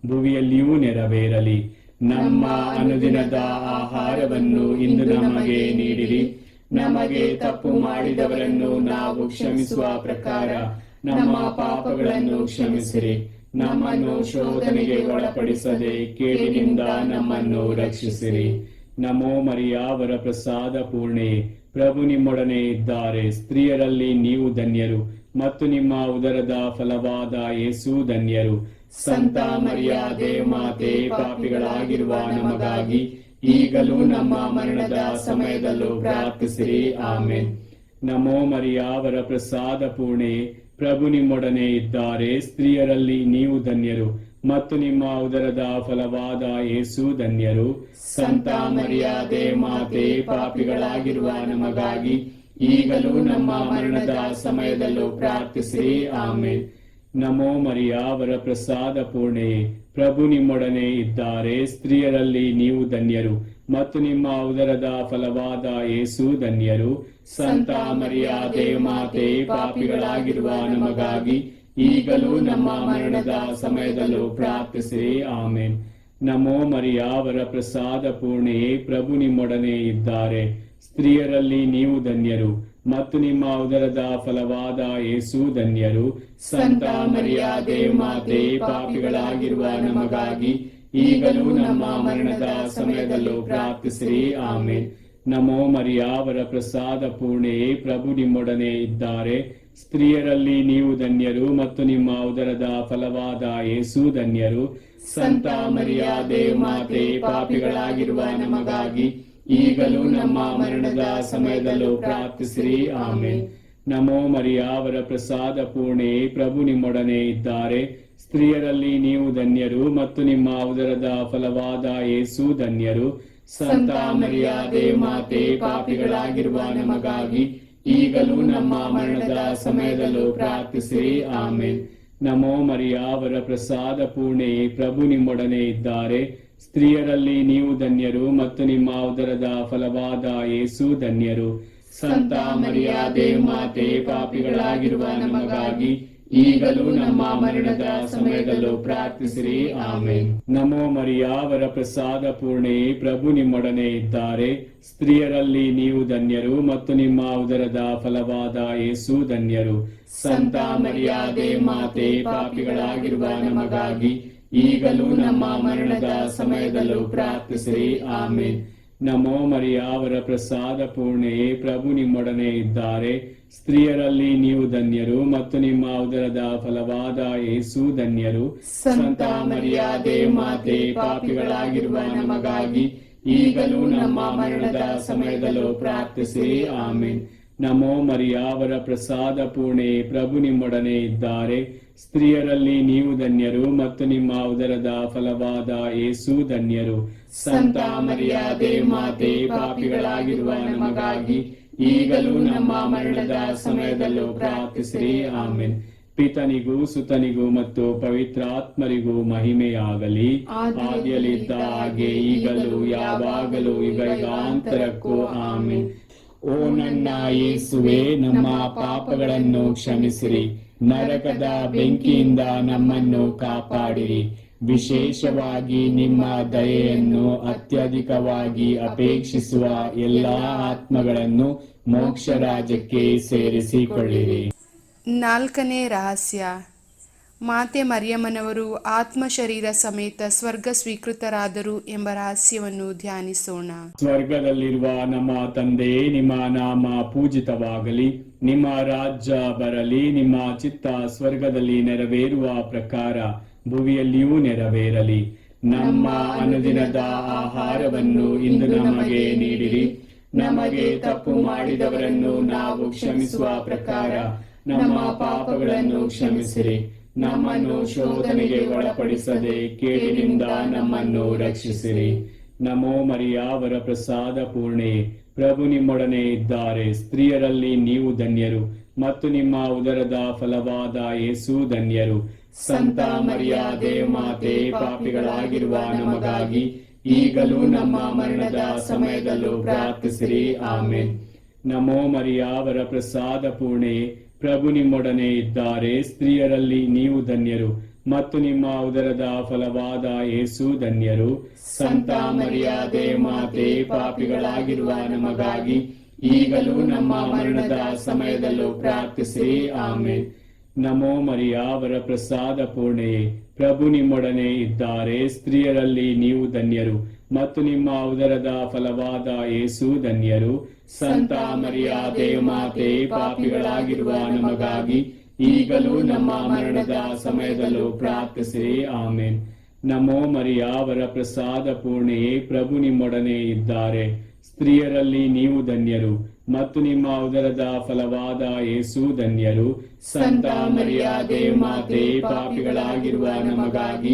ಭುವಿಯಲ್ಲಿಯೂ ನೆರವೇರಲಿ. ನಮ್ಮ ಅನುದಿನದ ಆಹಾರವನ್ನು ಇಂದು ನಮಗೆ ನೀಡಿರಿ. ನಮಗೆ ತಪ್ಪು ಮಾಡಿದವರನ್ನು ನಾವು ಕ್ಷಮಿಸುವ ಪ್ರಕಾರ ನಮ್ಮ ಪಾಪಗಳನ್ನು ಕ್ಷಮಿಸಿರಿ. ನಮ್ಮನ್ನು ಶೋಧನೆಗೆ ಒಳಪಡಿಸದೆ ಕೇಡಿನಿಂದ ನಮ್ಮನ್ನು ರಕ್ಷಿಸಿರಿ. ನಮೋ ಮರಿಯ, ವರ ಪ್ರಸಾದ ಪೂರ್ಣೆಯೇ, ಪ್ರಭು ನಿಮ್ಮೊಡನೆ ಇದ್ದಾರೆ. ಸ್ತ್ರೀಯರಲ್ಲಿ ನೀವು ಧನ್ಯರು ಮತ್ತು ನಿಮ್ಮ ಉದರದ ಫಲವಾದ ಯೇಸು ಧನ್ಯರು. ಸಂತ ಮರಿಯಾದೆ ಮಾತೆ, ಪಾಪಿಗಳಾಗಿರುವ ನಮಗಾಗಿ ಈಗಲೂ ನಮ್ಮ ಮರಣದ ಸಮಯದಲ್ಲೂ ಪ್ರಾರ್ಥಿಸಿರಿ. ಆಮೇನ್. ನಮೋ ಮರಿಯ, ವರ ಪ್ರಸಾದ ಪೂರ್ಣೆಯೇ, ಪ್ರಭು ನಿಮ್ಮೊಡನೆ ಇದ್ದಾರೆ. ಸ್ತ್ರೀಯರಲ್ಲಿ ನೀವು ಧನ್ಯರು ಮತ್ತು ನಿಮ್ಮ ಉದರದ ಫಲವಾದ ಯೇಸು ಧನ್ಯರು. ಸಂತ ಮರಿಯಾದೆ ಮಾತೆ, ಪಾಪಿಗಳಾಗಿರುವ ನಮಗಾಗಿ ಈಗಲೂ ನಮ್ಮ ಮರಣದ ಸಮಯದಲ್ಲೂ ಪ್ರಾರ್ಥಿಸಿರಿ. ಆಮೇನ್. ನಮೋ ಮರಿಯ, ವರ ಪ್ರಸಾದ ಪೂರ್ಣೆಯೇ, ಪ್ರಭು ನಿಮ್ಮೊಡನೆ ಇದ್ದಾರೆ. ಸ್ತ್ರೀಯರಲ್ಲಿ ನೀವು ಧನ್ಯರು ಮತ್ತು ನಿಮ್ಮ ಉದರದ ಫಲವಾದ ಯೇಸು ಧನ್ಯರು. ಸಂತ ಮರಿಯಾದೆ ಮಾತೆ, ಪಾಪಿಗಳಾಗಿರುವ ನಮಗಾಗಿ ಈಗಲೂ ನಮ್ಮ ಮರಣದ ಸಮಯದಲ್ಲೂ ಪ್ರಾರ್ಥಿಸಿರಿ. ಆಮೇನ್. ನಮೋ ಮರಿಯ, ವರ ಪ್ರಸಾದ ಪೂರ್ಣೆಯೇ, ಪ್ರಭು ನಿಮ್ಮೊಡನೆ ಇದ್ದಾರೆ. ಸ್ತ್ರೀಯರಲ್ಲಿ ನೀವು ಧನ್ಯರು ಮತ್ತು ನಿಮ್ಮ ಉದರದ ಫಲವಾದ ಯೇಸು ಧನ್ಯರು. ಸಂತ ಮರಿಯಾದೆ ಮಾತೆ, ಪಾಪಿಗಳಾಗಿರುವ ನಮಗಾಗಿ ಈಗಲೂ ನಮ್ಮ ಮರಣದ ಸಮಯದಲ್ಲೂ ಪ್ರಾರ್ಥಿಸಿರಿ. ಆಮೇನ್. ನಮೋ ಮರಿಯ, ವರ ಪ್ರಸಾದ ಪೂರ್ಣೆಯೇ, ಪ್ರಭು ನಿಮ್ಮೊಡನೆ ಇದ್ದಾರೆ. ಸ್ತ್ರೀಯರಲ್ಲಿ ನೀವು ಧನ್ಯರು ಮತ್ತು ನಿಮ್ಮ ಉದರದ ಫಲವಾದ ಯೇಸು ಧನ್ಯರು. ಸಂತ ಮರಿಯಾದೆ ಮಾತೆ, ಪಾಪಿಗಳಾಗಿರುವ ನಮಗಾಗಿ ಈಗಲೂ ನಮ್ಮ ಮರಣದ ಸಮಯದಲ್ಲೂ ಪ್ರಾರ್ಥಿಸಿರಿ. ಆಮೇನ್. ನಮೋ ಮರಿಯ, ವರ ಪ್ರಸಾದ ಪೂರ್ಣೆಯೇ, ಪ್ರಭು ನಿಮ್ಮೊಡನೆ ಇದ್ದಾರೆ. ಸ್ತ್ರೀಯರಲ್ಲಿ ನೀವು ಧನ್ಯರು ಮತ್ತು ನಿಮ್ಮ ಉದರದ ಫಲವಾದ ಯೇಸು ಧನ್ಯರು. ಸಂತ ಮರಿಯಾದೆ ಮಾತೆ, ಪಾಪಿಗಳಾಗಿರುವ ನಮಗಾಗಿ ಈಗಲೂ ನಮ್ಮ ಮರಣದ ಸಮಯದಲ್ಲೂ ಪ್ರಾರ್ಥಿಸಿರಿ. ಆಮೇನ್. ನಮೋ ಮರಿಯ, ಅವರ ಪ್ರಸಾದ ಪೂರ್ಣೆ, ಪ್ರಭು ನಿಮ್ಮೊಡನೆ ಇದ್ದಾರೆ. ಸ್ತ್ರೀಯರಲ್ಲಿ ನೀವು ಧನ್ಯರು ಮತ್ತು ನಿಮ್ಮ ಉದರದ ಫಲವಾದ ಯೇಸು ಧನ್ಯರು. ಸಂತ ಮರಿಯ ದೇವಮಾತೆ, ಪಾಪಿಗಳಾಗಿರುವ ನಮಗಾಗಿ ಈಗಲೂ ನಮ್ಮ ಮರಣದ ಸಮಯದಲ್ಲೂ ಪ್ರಾರ್ಥಿಸಿರಿ. ಆಮೇನ್. ನಮೋ ಮರಿಯ, ಅವರ ಪ್ರಸಾದ ಪೂರ್ಣೆ, ಪ್ರಭು ನಿಮ್ಮೊಡನೆ ಇದ್ದಾರೆ. ಸ್ತ್ರೀಯರಲ್ಲಿ ನೀವು ಧನ್ಯರು ಮತ್ತು ನಿಮ್ಮ ಉದರದ ಫಲವಾದ ಯೇಸು ಧನ್ಯರು. ಸಂತ ಮರಿಯ ದೇವಮಾತೆ, ಪಾಪಿಗಳಾಗಿರುವ ನಮಗಾಗಿ ಈಗಲೂ ನಮ್ಮ ಮರಣದ ಸಮಯದಲ್ಲೂ ಪ್ರಾರ್ಥಿಸಿರಿ. ಆಮೇನ್. ನಮೋ ಮರಿಯ, ಅವರ ಪ್ರಸಾದ ಪೂರ್ಣೆ, ಪ್ರಭು ನಿಮ್ಮೊಡನೆ ಇದ್ದಾರೆ. ಸ್ತ್ರೀಯರಲ್ಲಿ ನೀವು ಧನ್ಯರು ಮತ್ತು ನಿಮ್ಮ ಉದರದ ಫಲವಾದ ಯೇಸು ಧನ್ಯರು. ಸಂತ ಮರಿಯ ದೇವಮಾತೆ, ಪಾಪಿಗಳಾಗಿರುವ ನಮಗಾಗಿ ಈಗಲೂ ನಮ್ಮ ಮರಣದ ಸಮಯದಲ್ಲೂ ಪ್ರಾರ್ಥಿಸಿರಿ. ಆಮೇನ್. ನಮೋ ಮರಿಯ, ಅವರ ಪ್ರಸಾದ ಪೂರ್ಣೆ, ಪ್ರಭು ನಿಮ್ಮೊಡನೆ ಇದ್ದಾರೆ. ಸ್ತ್ರೀಯರಲ್ಲಿ ನೀವು ಧನ್ಯರು ಮತ್ತು ನಿಮ್ಮ ಉದರದ ಫಲವಾದ ಯೇಸು ಧನ್ಯರು. ಸಂತ ಮರಿಯ ದೇವಮಾತೆ, ಪಾಪಿಗಳಾಗಿರುವ ನಮಗಾಗಿ ಈಗಲೂ ನಮ್ಮ ಮರಣದ ಸಮಯದಲ್ಲೂ ಪ್ರಾರ್ಥಿಸಿರಿ. ಆಮೇನ್. ಪಿತನಿಗೂ ಸುತನಿಗೂ ಮತ್ತು ಪವಿತ್ರಾತ್ಮರಿಗೂ ಮಹಿಮೆಯಾಗಲಿ, ಆದಿಯಲ್ಲಿದ್ದ ಹಾಗೆ ಈಗಲೂ ಯಾವಾಗಲೂ ಯುಗಾಂತರಕ್ಕೂ. ಆಮೇನ್. ಓ ನನ್ನ ಯೇಸುವೆ, ನಮ್ಮ ಪಾಪಗಳನ್ನು ಕ್ಷಮಿಸಿರಿ, ನರಕದ ಬೆಂಕಿಯಿಂದ ನಮ್ಮನ್ನು ಕಾಪಾಡಿರಿ. ವಿಶೇಷವಾಗಿ ನಿಮ್ಮ ದಯೆಯನ್ನು ಅತ್ಯಧಿಕವಾಗಿ ಅಪೇಕ್ಷಿಸುವ ಎಲ್ಲಾ ಆತ್ಮಗಳನ್ನು ಮೋಕ್ಷ ರಾಜ್ಯಕ್ಕೆ ಸೇರಿಸಿಕೊಳ್ಳಿರಿ. 4ನೇ ರಹಸ್ಯ, ಮಾತೆ ಮರಿಯಮ್ಮನವರು ಆತ್ಮ ಶರೀರ ಸಮೇತ ಸ್ವರ್ಗ ಸ್ವೀಕೃತರಾದರು ಎಂಬ ರಹಸ್ಯವನ್ನು ಧ್ಯಾನಿಸೋಣ. ಸ್ವರ್ಗದಲ್ಲಿರುವ ನಮ್ಮ ತಂದೆ, ನಿಮ್ಮ ನಾಮ ಪೂಜಿತವಾಗಲಿ, ನಿಮ್ಮ ರಾಜ್ಯ ಬರಲಿ, ನಿಮ್ಮ ಚಿತ್ತ ಸ್ವರ್ಗದಲ್ಲಿ ನೆರವೇರುವ ಪ್ರಕಾರ ಭುವಿಯಲ್ಲಿಯೂ ನೆರವೇರಲಿ. ನಮ್ಮ ಅನುದಿನದ ಆಹಾರವನ್ನು ಇಂದು ನಮಗೆ ನೀಡಿರಿ. ನಮಗೆ ತಪ್ಪು ಮಾಡಿದವರನ್ನು ನಾವು ಕ್ಷಮಿಸುವ ಪ್ರಕಾರ ನಮ್ಮ ಪಾಪಗಳನ್ನು ಕ್ಷಮಿಸಿರಿ. ನಮ್ಮನ್ನು ಶೋಧನೆಗೆ ಒಳಪಡಿಸದೆ ಕೇಡಿನಿಂದ ನಮ್ಮನ್ನು ರಕ್ಷಿಸಿರಿ. ನಮೋ ಮರಿಯ, ಅವರ ಪ್ರಸಾದ ಪೂರ್ಣೆ, ಪ್ರಭು ನಿಮ್ಮೊಡನೆ ಇದ್ದಾರೆ. ಸ್ತ್ರೀಯರಲ್ಲಿ ನೀವು ಧನ್ಯರು ಮತ್ತು ನಿಮ್ಮ ಉದರದ ಫಲವಾದ ಯೇಸು ಧನ್ಯರು. ಸಂತ ಮರಿಯ ದೇವಮಾತೆ, ಪಾಪಿಗಳಾಗಿರುವ ನಮಗಾಗಿ ಈಗಲೂ ನಮ್ಮ ಮರಣದ ಸಮಯದಲ್ಲೂ ಪ್ರಾರ್ಥಿಸಿರಿ. ಆಮೇನ್. ನಮೋ ಮರಿಯ, ಅವರ ಪ್ರಸಾದ ಪೂರ್ಣೆ, ಪ್ರಭು ನಿಮ್ಮೊಡನೆ ಇದ್ದಾರೆ. ಸ್ತ್ರೀಯರಲ್ಲಿ ನೀವು ಧನ್ಯರು ಮತ್ತು ನಿಮ್ಮ ಉದರದ ಫಲವಾದ ಯೇಸು ಧನ್ಯರು. ಸಂತ ಮರಿಯ ದೇವಮಾತೆ, ಪಾಪಿಗಳಾಗಿರುವ ನಮಗಾಗಿ ಈಗಲೂ ನಮ್ಮ ಮರಣದ ಸಮಯದಲ್ಲೂ ಪ್ರಾರ್ಥಿಸಿರಿ. ಆಮೇನ್. ನಮೋ ಮರಿಯ, ಅವರ ಪ್ರಸಾದ ಪೂರ್ಣೆ, ಪ್ರಭು ನಿಮ್ಮೊಡನೆ ಇದ್ದಾರೆ. ಸ್ತ್ರೀಯರಲ್ಲಿ ನೀವು ಧನ್ಯರು ಮತ್ತು ನಿಮ್ಮ ಉದರದ ಫಲವಾದ ಯೇಸು ಧನ್ಯರು. ಸಂತ ಮರಿಯ ದೇವಮಾತೆ, ಪಾಪಿಗಳಾಗಿರುವ ನಮಗಾಗಿ ಈಗಲೂ ನಮ್ಮ ಮರಣದ ಸಮಯದಲ್ಲೂ ಪ್ರಾರ್ಥಿಸಿರಿ. ಆಮೇನ್. ನಮೋ ಮರಿಯ, ಅವರ ಪ್ರಸಾದ ಪೂರ್ಣೆ, ಪ್ರಭು ನಿಮ್ಮೊಡನೆ ಇದ್ದಾರೆ. ಸ್ತ್ರೀಯರಲ್ಲಿ ನೀವು ಧನ್ಯರು ಮತ್ತು ನಿಮ್ಮ ಉದರದ ಫಲವಾದ ಯೇಸು ಧನ್ಯರು. ಸಂತ ಮರಿಯ ದೇವಮಾತೆ, ಪಾಪಿಗಳಾಗಿರುವ ನಮಗಾಗಿ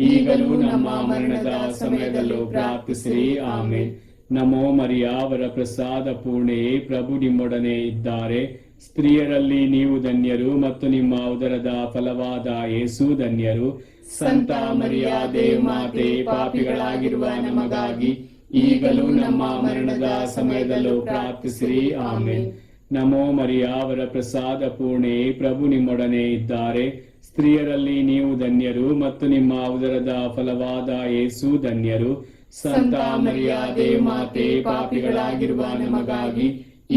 ಈಗಲೂ ನಮ್ಮ ಮರಣದ ಸಮಯದಲ್ಲೂ ಪ್ರಾರ್ಥಿಸಿರಿ. ಆಮೇನ್. ನಮೋ ಮರಿಯ, ಅವರ ಪ್ರಸಾದ ಪೂರ್ಣೆ, ಪ್ರಭು ನಿಮ್ಮೊಡನೆ ಇದ್ದಾರೆ. ಸ್ತ್ರೀಯರಲ್ಲಿ ನೀವು ಧನ್ಯರು ಮತ್ತು ನಿಮ್ಮ ಉದರದ ಫಲವಾದ ಯೇಸು ಧನ್ಯರು. ಸಂತ ಮರಿಯ ದೇವಮಾತೆ, ಪಾಪಿಗಳಾಗಿರುವ ನಮಗಾಗಿ ಈಗಲೂ ನಮ್ಮ ಮರಣದ ಸಮಯದಲ್ಲೂ ಪ್ರಾರ್ಥಿಸಿರಿ. ಆಮೇನ್. ನಮೋ ಮರಿಯ, ಅವರ ಪ್ರಸಾದ ಪೂರ್ಣೆ, ಪ್ರಭು ನಿಮ್ಮೊಡನೆ ಇದ್ದಾರೆ. ಸ್ತ್ರೀಯರಲ್ಲಿ ನೀವು ಧನ್ಯರು ಮತ್ತು ನಿಮ್ಮ ಉದರದ ಫಲವಾದ ಯೇಸು ಧನ್ಯರು. ಸಂತ ಮರಿಯ ದೇವಮಾತೆ, ಪಾಪಿಗಳಾಗಿರುವ ನಮಗಾಗಿ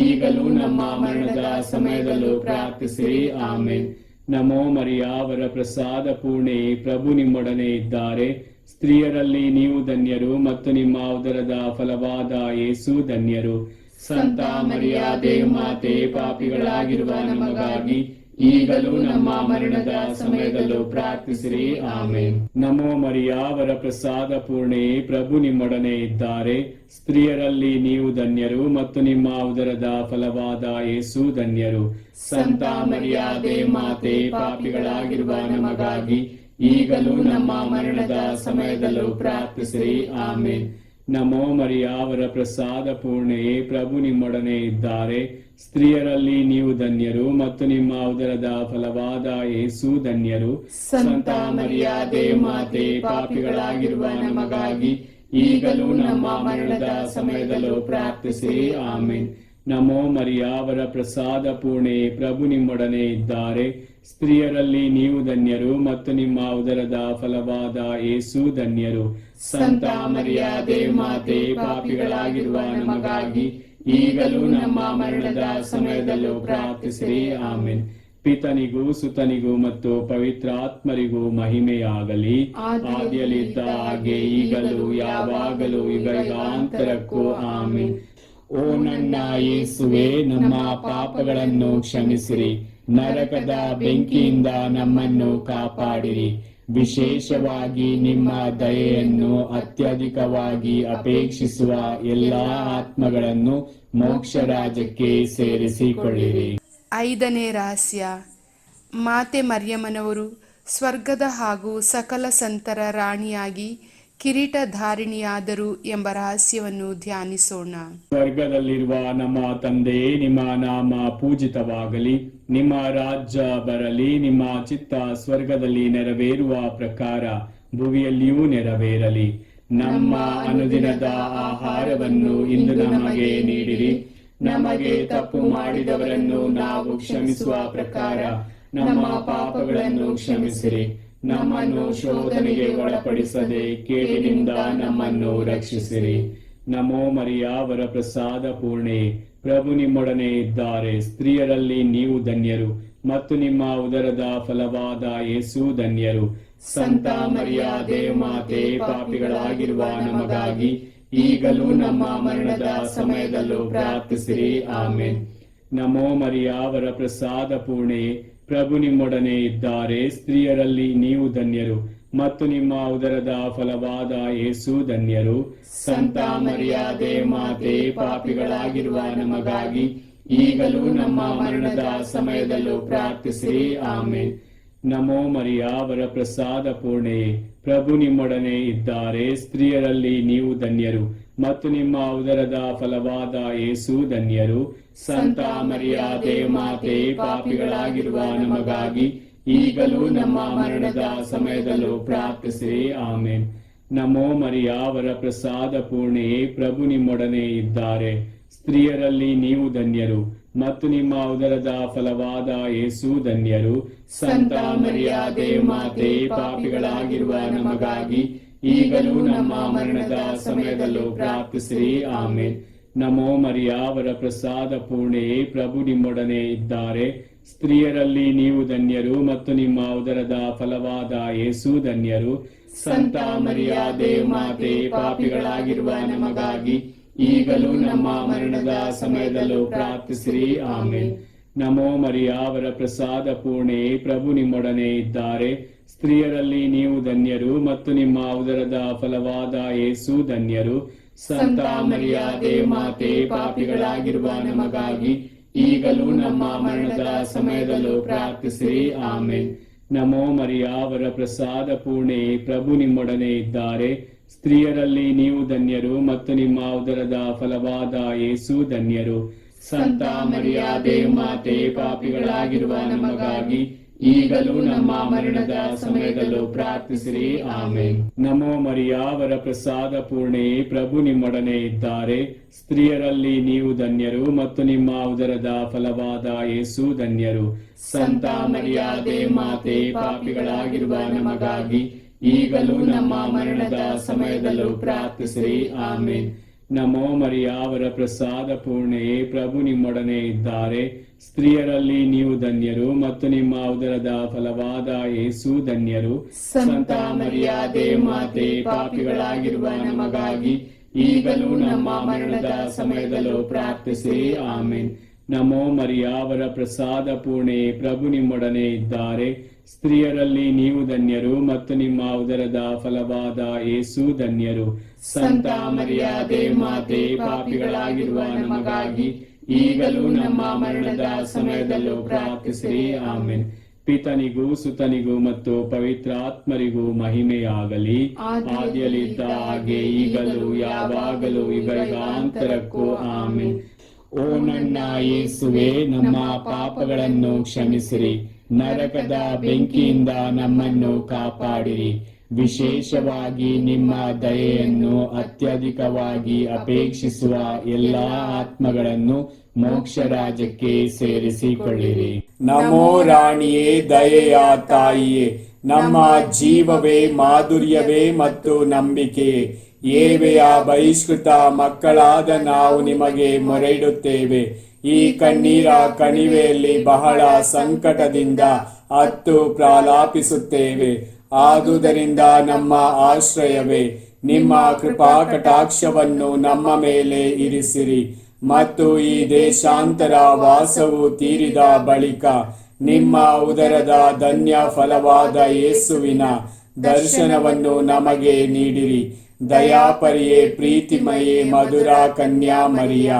ಈಗಲೂ ನಮ್ಮ ಮರಣದ ಸಮಯದಲ್ಲೂ ಪ್ರಾರ್ಥಿಸಿರಿ. ಆಮೇನ್. ನಮೋ ಮರಿಯ, ಅವರ ಪ್ರಸಾದ ಪೂರ್ಣೆ, ಪ್ರಭು ನಿಮ್ಮೊಡನೆ ಇದ್ದಾರೆ. ಸ್ತ್ರೀಯರಲ್ಲಿ ನೀವು ಧನ್ಯರು ಮತ್ತು ನಿಮ್ಮ ಉದರದ ಫಲವಾದ ಯೇಸು ಧನ್ಯರು. ಸಂತ ಮರಿಯ ದೇವಮಾತೆ, ಪಾಪಿಗಳಾಗಿರುವ ನಮಗಾಗಿ ಈಗಲೂ ನಮ್ಮ ಮರಣದ ಸಮಯದಲ್ಲೂ ಪ್ರಾರ್ಥಿಸಿರಿ. ಆಮೇನ್. ನಮೋ ಮರಿಯ, ಅವರ ಪ್ರಸಾದ ಪೂರ್ಣೆ, ಪ್ರಭು ನಿಮ್ಮೊಡನೆ ಇದ್ದಾರೆ. ಸ್ತ್ರೀಯರಲ್ಲಿ ನೀವು ಧನ್ಯರು ಮತ್ತು ನಿಮ್ಮ ಉದರದ ಫಲವಾದ ಯೇಸು ಧನ್ಯರು. ಸಂತ ಮರಿಯ ದೇವಮಾತೆ, ಪಾಪಿಗಳಾಗಿರುವ ನಮಗಾಗಿ ಈಗಲೂ ನಮ್ಮ ಮರಣದ ಸಮಯದಲ್ಲೂ ಪ್ರಾರ್ಥಿಸಿರಿ. ಆಮೇನ್. ನಮೋ ಮರಿಯಾವರ ಪ್ರಸಾದ ಪೂರ್ಣೆಯೇ, ಪ್ರಭು ನಿಮ್ಮೊಡನೆ ಇದ್ದಾರೆ. ಸ್ತ್ರೀಯರಲ್ಲಿ ನೀವು ಧನ್ಯರು ಮತ್ತು ನಿಮ್ಮ ಉದರದ ಫಲವಾದ ಯೇಸು ಧನ್ಯರು. ಸಂತ ಮರಿಯಾದೆ ಮಾತೆ, ಪಾಪಿಗಳಾಗಿರುವ ನಮಗಾಗಿ ಈಗಲೂ ನಮ್ಮ ಮರಣದ ಸಮಯದಲ್ಲೂ ಪ್ರಾರ್ಥಿಸಿರಿ. ಆಮೆನ್. ನಮೋ ಮರಿಯಾವರ ಪ್ರಸಾದ ಪೂರ್ಣೆ, ಪ್ರಭು ನಿಮ್ಮೊಡನೆ ಇದ್ದಾರೆ. ಸ್ತ್ರೀಯರಲ್ಲಿ ನೀವು ಧನ್ಯರು ಮತ್ತು ನಿಮ್ಮ ಉದರದ ಫಲವಾದ ಯೇಸು ಧನ್ಯರು. ಸಂತ ಮರಿಯಾದೆ ಮಾತೆ, ಪಾಪಿಗಳಾಗಿರುವ ನಮಗಾಗಿ ಈಗಲೂ ನಮ್ಮ ಮರಣದ ಸಮಯದಲ್ಲೂ ಪ್ರಾರ್ಥಿಸಿರಿ. ಆಮೆನ್. ಪಿತನಿಗೂ ಸುತನಿಗೂ ಮತ್ತು ಪವಿತ್ರಾತ್ಮರಿಗೂ ಮಹಿಮೆಯಾಗಲಿ, ಆದಿಯಲ್ಲಿದ್ದ ಹಾಗೆ ಈಗಲೂ ಯಾವಾಗಲೂ ಯುಗಾಂತರಕ್ಕೂ. ಆಮೆನ್. ಓ ನನ್ನ ಯೇಸುವೆ, ನಮ್ಮ ಪಾಪಗಳನ್ನು ಕ್ಷಮಿಸಿರಿ, ನರಕದ ಬೆಂಕಿಯಿಂದ ನಮ್ಮನ್ನು ಕಾಪಾಡಿರಿ. ವಿಶೇಷವಾಗಿ ನಿಮ್ಮ ದಯೆಯನ್ನು ಅತ್ಯಧಿಕವಾಗಿ ಅಪೇಕ್ಷಿಸುವ ಎಲ್ಲಾ ಆತ್ಮಗಳನ್ನು ಮೋಕ್ಷ ರಾಜ್ಯಕ್ಕೆ ಸೇರಿಸಿಕೊಳ್ಳಿರಿ. 5ನೇ ರಹಸ್ಯ, ಮಾತೆ ಮರಿಯಮ್ಮನವರು ಸ್ವರ್ಗದ ಹಾಗೂ ಸಕಲ ಸಂತರ ರಾಣಿಯಾಗಿ ಕಿರೀಟಧಾರಿಣಿಯಾದರು ಎಂಬ ರಹಸ್ಯವನ್ನು ಧ್ಯಾನಿಸೋಣ. ಸ್ವರ್ಗದಲ್ಲಿರುವ ನಮ್ಮ ತಂದೆಯೇ, ನಿಮ್ಮ ನಾಮ ಪೂಜಿತವಾಗಲಿ, ನಿಮ್ಮ ರಾಜ್ಯ ಬರಲಿ, ನಿಮ್ಮ ಚಿತ್ತ ಸ್ವರ್ಗದಲ್ಲಿ ನೆರವೇರುವ ಪ್ರಕಾರ ಭುವಿಯಲ್ಲಿಯೂ ನೆರವೇರಲಿ. ನಮ್ಮ ಅನುದಿನದ ಆಹಾರವನ್ನು ಇಂದು ನಮಗೆ ನೀಡಿರಿ. ನಮಗೆ ತಪ್ಪು ಮಾಡಿದವರನ್ನು ನಾವು ಕ್ಷಮಿಸುವ ಪ್ರಕಾರ ನಮ್ಮ ಪಾಪಗಳನ್ನು ಕ್ಷಮಿಸಿರಿ. ನಮ್ಮನ್ನು ಶೋಧನೆಗೆ ಒಳಪಡಿಸದೆ ಕೇಡಿನಿಂದ ನಮ್ಮನ್ನು ರಕ್ಷಿಸಿರಿ. ನಮೋ ಮರಿಯಾವರ ಪ್ರಸಾದ ಪೂರ್ಣೆ, ಪ್ರಭು ನಿಮ್ಮೊಡನೆ ಇದ್ದಾರೆ. ಸ್ತ್ರೀಯರಲ್ಲಿ ನೀವು ಧನ್ಯರು ಮತ್ತು ನಿಮ್ಮ ಉದರದ ಫಲವಾದ ಯೇಸು ಧನ್ಯರು. ಸಂತ ಮರಿಯಾದೆ ಮಾತೆ, ಪಾಪಿಗಳಾಗಿರುವ ನಮಗಾಗಿ ಈಗಲೂ ನಮ್ಮ ಮರಣದ ಸಮಯದಲ್ಲೂ ಪ್ರಾರ್ಥಿಸಿರಿ. ಆಮೆನ್. ನಮೋ ಮರಿಯಾವರ ಪ್ರಸಾದ ಪೂರ್ಣೆ, ಪ್ರಭು ನಿಮ್ಮೊಡನೆ ಇದ್ದಾರೆ. ಸ್ತ್ರೀಯರಲ್ಲಿ ನೀವು ಧನ್ಯರು ಮತ್ತು ನಿಮ್ಮ ಉದರದ ಫಲವಾದ ಯೇಸು ಧನ್ಯರು. ಸಂತ ಮರಿಯಾದೆ ಮಾತೆ, ಪಾಪಿಗಳಾಗಿರುವ ನಮಗಾಗಿ ಈಗಲೂ ನಮ್ಮ ಮರಣದ ಸಮಯದಲ್ಲೂ ಪ್ರಾರ್ಥಿಸಿರಿ. ಆಮೆನ್. ನಮೋ ಮರಿಯಾವರ ಪ್ರಸಾದ ಪೂರ್ಣೆ, ಪ್ರಭು ನಿಮ್ಮೊಡನೆ ಇದ್ದಾರೆ. ಸ್ತ್ರೀಯರಲ್ಲಿ ನೀವು ಧನ್ಯರು ಮತ್ತು ನಿಮ್ಮ ಉದರದ ಫಲವಾದ ಯೇಸು ಧನ್ಯರು. ಸಂತ ಮರಿಯಾದೆ ಮಾತೆ, ಪಾಪಿಗಳಾಗಿರುವ ನಮಗಾಗಿ ಈಗಲೂ ನಮ್ಮ ಮರಣದ ಸಮಯದಲ್ಲೂ ಪ್ರಾರ್ಥಿಸಿರಿ. ಆಮೆನ್. ನಮೋ ಮರಿಯಾವರ ಪ್ರಸಾದ ಪೂರ್ಣೆ, ಪ್ರಭು ನಿಮ್ಮೊಡನೆ ಇದ್ದಾರೆ. ಸ್ತ್ರೀಯರಲ್ಲಿ ನೀವು ಧನ್ಯರು ಮತ್ತು ನಿಮ್ಮ ಉದರದ ಫಲವಾದ ಯೇಸು ಧನ್ಯರು. ಸಂತ ಮರಿಯಾದೆ ಮಾತೆ, ಪಾಪಿಗಳಾಗಿರುವ ನಮಗಾಗಿ ಈಗಲೂ ನಮ್ಮ ಮರಣದ ಸಮಯದಲ್ಲೂ ಪ್ರಾರ್ಥಿಸಿರಿ. ಆಮೆನ್. ನಮೋ ಮರಿಯಾವರ ಪ್ರಸಾದ ಪೂರ್ಣೆ, ಪ್ರಭು ನಿಮ್ಮೊಡನೆ ಇದ್ದಾರೆ. ಸ್ತ್ರೀಯರಲ್ಲಿ ನೀವು ಧನ್ಯರು ಮತ್ತು ನಿಮ್ಮ ಉದರದ ಫಲವಾದ ಯೇಸು ಧನ್ಯರು. ಸಂತ ಮರಿಯಾದೆ ಮಾತೆ, ಪಾಪಿಗಳಾಗಿರುವ ನಮಗಾಗಿ ಈಗಲೂ ನಮ್ಮ ಮರಣದ ಸಮಯದಲ್ಲೂ ಪ್ರಾರ್ಥಿಸಿರಿ. ಆಮೆನ್. ನಮೋ ಮರಿಯಾವರ ಪ್ರಸಾದ ಪೂರ್ಣೆ, ಪ್ರಭು ನಿಮ್ಮೊಡನೆ ಇದ್ದಾರೆ. ಸ್ತ್ರೀಯರಲ್ಲಿ ನೀವು ಧನ್ಯರು ಮತ್ತು ನಿಮ್ಮ ಉದರದ ಫಲವಾದ ಯೇಸು ಧನ್ಯರು. ಸಂತ ಮರಿಯಾದೆ ಮಾತೆ, ಪಾಪಿಗಳಾಗಿರುವ ನಮಗಾಗಿ ಈಗಲೂ ನಮ್ಮ ಮರಣದ ಸಮಯದಲ್ಲೂ ಪ್ರಾರ್ಥಿಸಿರಿ. ಆಮೆನ್. ನಮೋ ಮರಿಯಾವರ ಪ್ರಸಾದ ಪೂರ್ಣೆ, ಪ್ರಭು ನಿಮ್ಮೊಡನೆ ಇದ್ದಾರೆ. ಸ್ತ್ರೀಯರಲ್ಲಿ ನೀವು ಧನ್ಯರು ಮತ್ತು ನಿಮ್ಮ ಉದರದ ಫಲವಾದ ಯೇಸು ಧನ್ಯರು. ಸಂತ ಮರಿಯಾದೆ ಮಾತೆ, ಪಾಪಿಗಳಾಗಿರುವ ನಮಗಾಗಿ ಈಗಲೂ ನಮ್ಮ ಮರಣದ ಸಮಯದಲ್ಲೂ ಪ್ರಾರ್ಥಿಸಿರಿ. ಆಮೆನ್. ನಮೋ ಮರಿಯಾವರ ಪ್ರಸಾದ ಪೂರ್ಣೆ, ಪ್ರಭು ನಿಮ್ಮೊಡನೆ ಇದ್ದಾರೆ. ಸ್ತ್ರೀಯರಲ್ಲಿ ನೀವು ಧನ್ಯರು ಮತ್ತು ನಿಮ್ಮ ಉದರದ ಫಲವಾದ ಯೇಸು ಧನ್ಯರು. ಸಂತ ಮರಿಯಾದೆ ಮಾತೆ, ಪಾಪಿಗಳಾಗಿರುವ ನಮಗಾಗಿ ಈಗಲೂ ನಮ್ಮ ಮರಣದ ಸಮಯದಲ್ಲೂ ಪ್ರಾರ್ಥಿಸಿರಿ. ಆಮೆನ್. ನಮೋ ಮರಿಯಾವರ ಪ್ರಸಾದ ಪೂರ್ಣೆ, ಪ್ರಭು ನಿಮ್ಮೊಡನೆ ಇದ್ದಾರೆ. ಸ್ತ್ರೀಯರಲ್ಲಿ ನೀವು ಧನ್ಯರು ಮತ್ತು ನಿಮ್ಮ ಉದರದ ಫಲವಾದ ಯೇಸು ಧನ್ಯರು. ಸಂತ ಮರಿಯಾದೆ ಮಾತೆ, ಪಾಪಿಗಳಾಗಿರುವ ನಮಗಾಗಿ ಈಗಲೂ ನಮ್ಮ ಮರಣದ ಸಮಯದಲ್ಲೂ ಪ್ರಾರ್ಥಿಸಿರಿ. ಆಮೆನ್. ನಮೋ ಮರಿಯಾವರ ಪ್ರಸಾದ ಪೂರ್ಣೆ, ಪ್ರಭು ನಿಮ್ಮೊಡನೆ ಇದ್ದಾರೆ. ಸ್ತ್ರೀಯರಲ್ಲಿ ನೀವು ಧನ್ಯರು ಮತ್ತು ನಿಮ್ಮ ಉದರದ ಫಲವಾದ ಯೇಸು ಧನ್ಯರು. ಸಂತ ಮರಿಯಾದೆ ಮಾತೆ, ಪಾಪಿಗಳಾಗಿರುವ ನಮಗಾಗಿ ಈಗಲೂ ನಮ್ಮ ಮರಣದ ಸಮಯದಲ್ಲೂ ಪ್ರಾರ್ಥಿಸಿರಿ. ಆಮೆನ್. ಪಿತನಿಗೂ ಸುತನಿಗೂ ಮತ್ತು ಪವಿತ್ರಾತ್ಮರಿಗೂ ಮಹಿಮೆಯಾಗಲಿ. ಆದಿಯಲ್ಲಿದ್ದ ಹಾಗೆ ಈಗಲೂ ಯಾವಾಗಲೂ ಯುಗಾಂತರಕ್ಕೂ ಆಮೆನ್. ಓ ನನ್ನ ಯೇಸುವೆ, ನಮ್ಮ ಪಾಪಗಳನ್ನು ಕ್ಷಮಿಸಿರಿ, ನರಕದ ಬೆಂಕಿಯಿಂದ ನಮ್ಮನ್ನು ಕಾಪಾಡಿರಿ. ವಿಶೇಷವಾಗಿ ನಿಮ್ಮ ದಯೆಯನ್ನು ಅತ್ಯಧಿಕವಾಗಿ ಅಪೇಕ್ಷಿಸುವ ಎಲ್ಲಾ ಆತ್ಮಗಳನ್ನು ಮೋಕ್ಷ ರಾಜ್ಯಕ್ಕೆ ಸೇರಿಸಿಕೊಳ್ಳಿರಿ. ನಮೋ ರಾಣಿಯೇ, ದಯೆಯ ತಾಯಿಯೇ, ನಮ್ಮ ಜೀವವೇ, ಮಾಧುರ್ಯವೇ ಮತ್ತು ನಂಬಿಕೆಯೇ, ಏವೆಯ ಬಹಿಷ್ಕೃತ ಮಕ್ಕಳಾದ ನಾವು ನಿಮಗೆ ಮೊರೆಯಿಡುತ್ತೇವೆ. ಈ ಕಣ್ಣೀರ ಕಣಿವೆಯಲ್ಲಿ ಬಹಳ ಸಂಕಟದಿಂದ ಅತ್ತು ಪ್ರಲಾಪಿಸುತ್ತೇವೆ. ಆದುದರಿಂದ ನಮ್ಮ ಆಶ್ರಯವೇ, ನಿಮ್ಮ ಕೃಪಾ ಕಟಾಕ್ಷವನ್ನು ನಮ್ಮ ಮೇಲೆ ಇರಿಸಿರಿ ಮತ್ತು ಈ ದೇಶಾಂತರ ವಾಸವು ತೀರಿದ ಬಳಿಕ ನಿಮ್ಮ ಉದರದ ಧನ್ಯ ಫಲವಾದ ಯೇಸುವಿನ ದರ್ಶನವನ್ನು ನಮಗೆ ನೀಡಿರಿ. ದಯಾಪರಿಯೇ, ಪ್ರೀತಿಮಯೇ, ಮಧುರ ಕನ್ಯಾ ಮರಿಯ,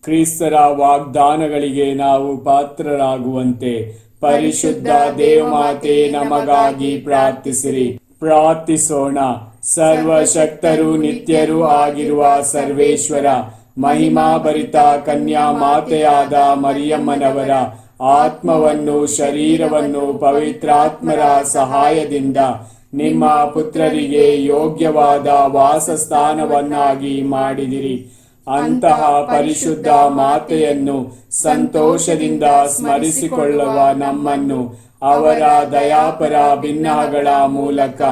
ಕ್ರಿಸ್ತರ ವಾಗ್ದಾನಗಳಿಗೆ ನಾವು ಪಾತ್ರರಾಗುವಂತೆ ಪರಿಶುದ್ಧ ದೇವಮಾತೆ ನಮಗಾಗಿ ಪ್ರಾರ್ಥಿಸಿರಿ. ಪ್ರಾರ್ಥಿಸೋಣ. ಸರ್ವಶಕ್ತರು ನಿತ್ಯರೂ ಆಗಿರುವ ಸರ್ವೇಶ್ವರ, ಮಹಿಮಾಭರಿತ ಕನ್ಯಾ ಮಾತೆಯಾದ ಮರಿಯಮ್ಮನವರ ಆತ್ಮವನ್ನು ಶರೀರವನ್ನು ಪವಿತ್ರಾತ್ಮರ ಸಹಾಯದಿಂದ ನಿಮ್ಮ ಪುತ್ರರಿಗೆ ಯೋಗ್ಯವಾದ ವಾಸಸ್ಥಾನವನ್ನಾಗಿ ಮಾಡಿದಿರಿ. ಅಂತಹ ಪರಿಶುದ್ಧ ಮಾತೆಯನ್ನು ಸಂತೋಷದಿಂದ ಸ್ಮರಿಸಿಕೊಳ್ಳುವ ನಮ್ಮನ್ನು ಅವರ ದಯಾಪರ ಭಿನ್ನಗಳ ಮೂಲಕ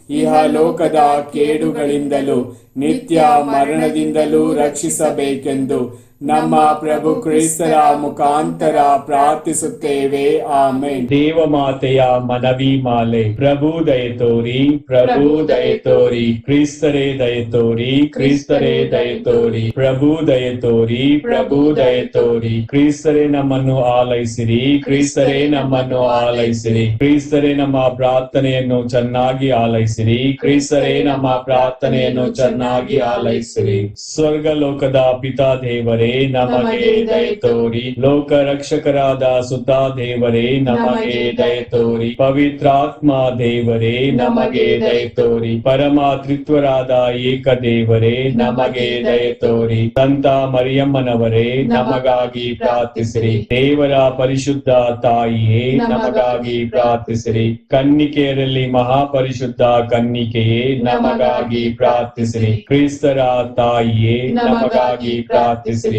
ಇಹಲೋಕದ ಕೇಡುಗಳಿಂದಲೂ ನಿತ್ಯ ಮರಣದಿಂದಲೂ ರಕ್ಷಿಸಬೇಕೆಂದು ನಮ್ಮ ಪ್ರಭು ಕ್ರಿಸ್ತರ ಮುಖಾಂತರ ಪ್ರಾರ್ಥಿಸುತ್ತೇವೆ. ಆಮೆನ್. ದೇವಮಾತೆಯ ಮನವಿ ಮಾಲೆ. ಪ್ರಭು ದಯೆ ತೋರಿ, ಪ್ರಭು ದಯೆ ತೋರಿ, ಕ್ರಿಸ್ತರೇ ದಯೆ ತೋರಿ, ಕ್ರಿಸ್ತರೇ ದಯೆ ತೋರಿ, ಪ್ರಭು ದಯೆ ತೋರಿ, ಪ್ರಭು ದಯೆ ತೋರಿ, ಕ್ರಿಸ್ತರೇ ನಮ್ಮನ್ನು ಆಲೈಸಿರಿ, ಕ್ರಿಸ್ತರೇ ನಮ್ಮನ್ನು ಆಲೈಸಿರಿ, ಕ್ರಿಸ್ತರೇ ನಮ್ಮ ಪ್ರಾರ್ಥನೆಯನ್ನು ಚೆನ್ನಾಗಿ ಆಲೈಸಿರಿ, ಕ್ರಿಸ್ತರೇ ನಮ್ಮ ಪ್ರಾರ್ಥನೆಯನ್ನು ಚೆನ್ನಾಗಿ ಆಲೈಸಿರಿ. ಸ್ವರ್ಗ ಲೋಕದ ಪಿತಾ ದೇವರೇ ನಮಗೆ ದಯೆ ತೋರಿ, ಲೋಕ ರಕ್ಷಕರಾದ ಸುತ ದೇವರೇ ನಮಗೆ ದಯೆ ತೋರಿ, ಪವಿತ್ರಾತ್ಮ ದೇವರೇ ನಮಗೆ ದಯೆ ತೋರಿ, ಪರಮ ತ್ರಿತ್ವರಾದ ಏಕ ದೇವರೇ ನಮಗೆ ದಯೆ ತೋರಿ, ಸಂತ ಮರಿಯಮ್ಮನವರೇ ನಮಗಾಗಿ ಪ್ರಾರ್ಥಿಸಿರಿ. ದೇವರ ಪರಿಶುದ್ಧ ತಾಯಿಯೇ ನಮಗಾಗಿ ಪ್ರಾರ್ಥಿಸಿರಿ. ಕನ್ನಿಕೆಯರಲ್ಲಿ ಮಹಾಪರಿಶುದ್ಧ ಕನ್ನಿಕೆಯೇ ನಮಗಾಗಿ ಪ್ರಾರ್ಥಿಸಿರಿ. ಕ್ರಿಸ್ತರ ತಾಯಿಯೇ ನಮಗಾಗಿ ಪ್ರಾರ್ಥಿಸಿರಿ.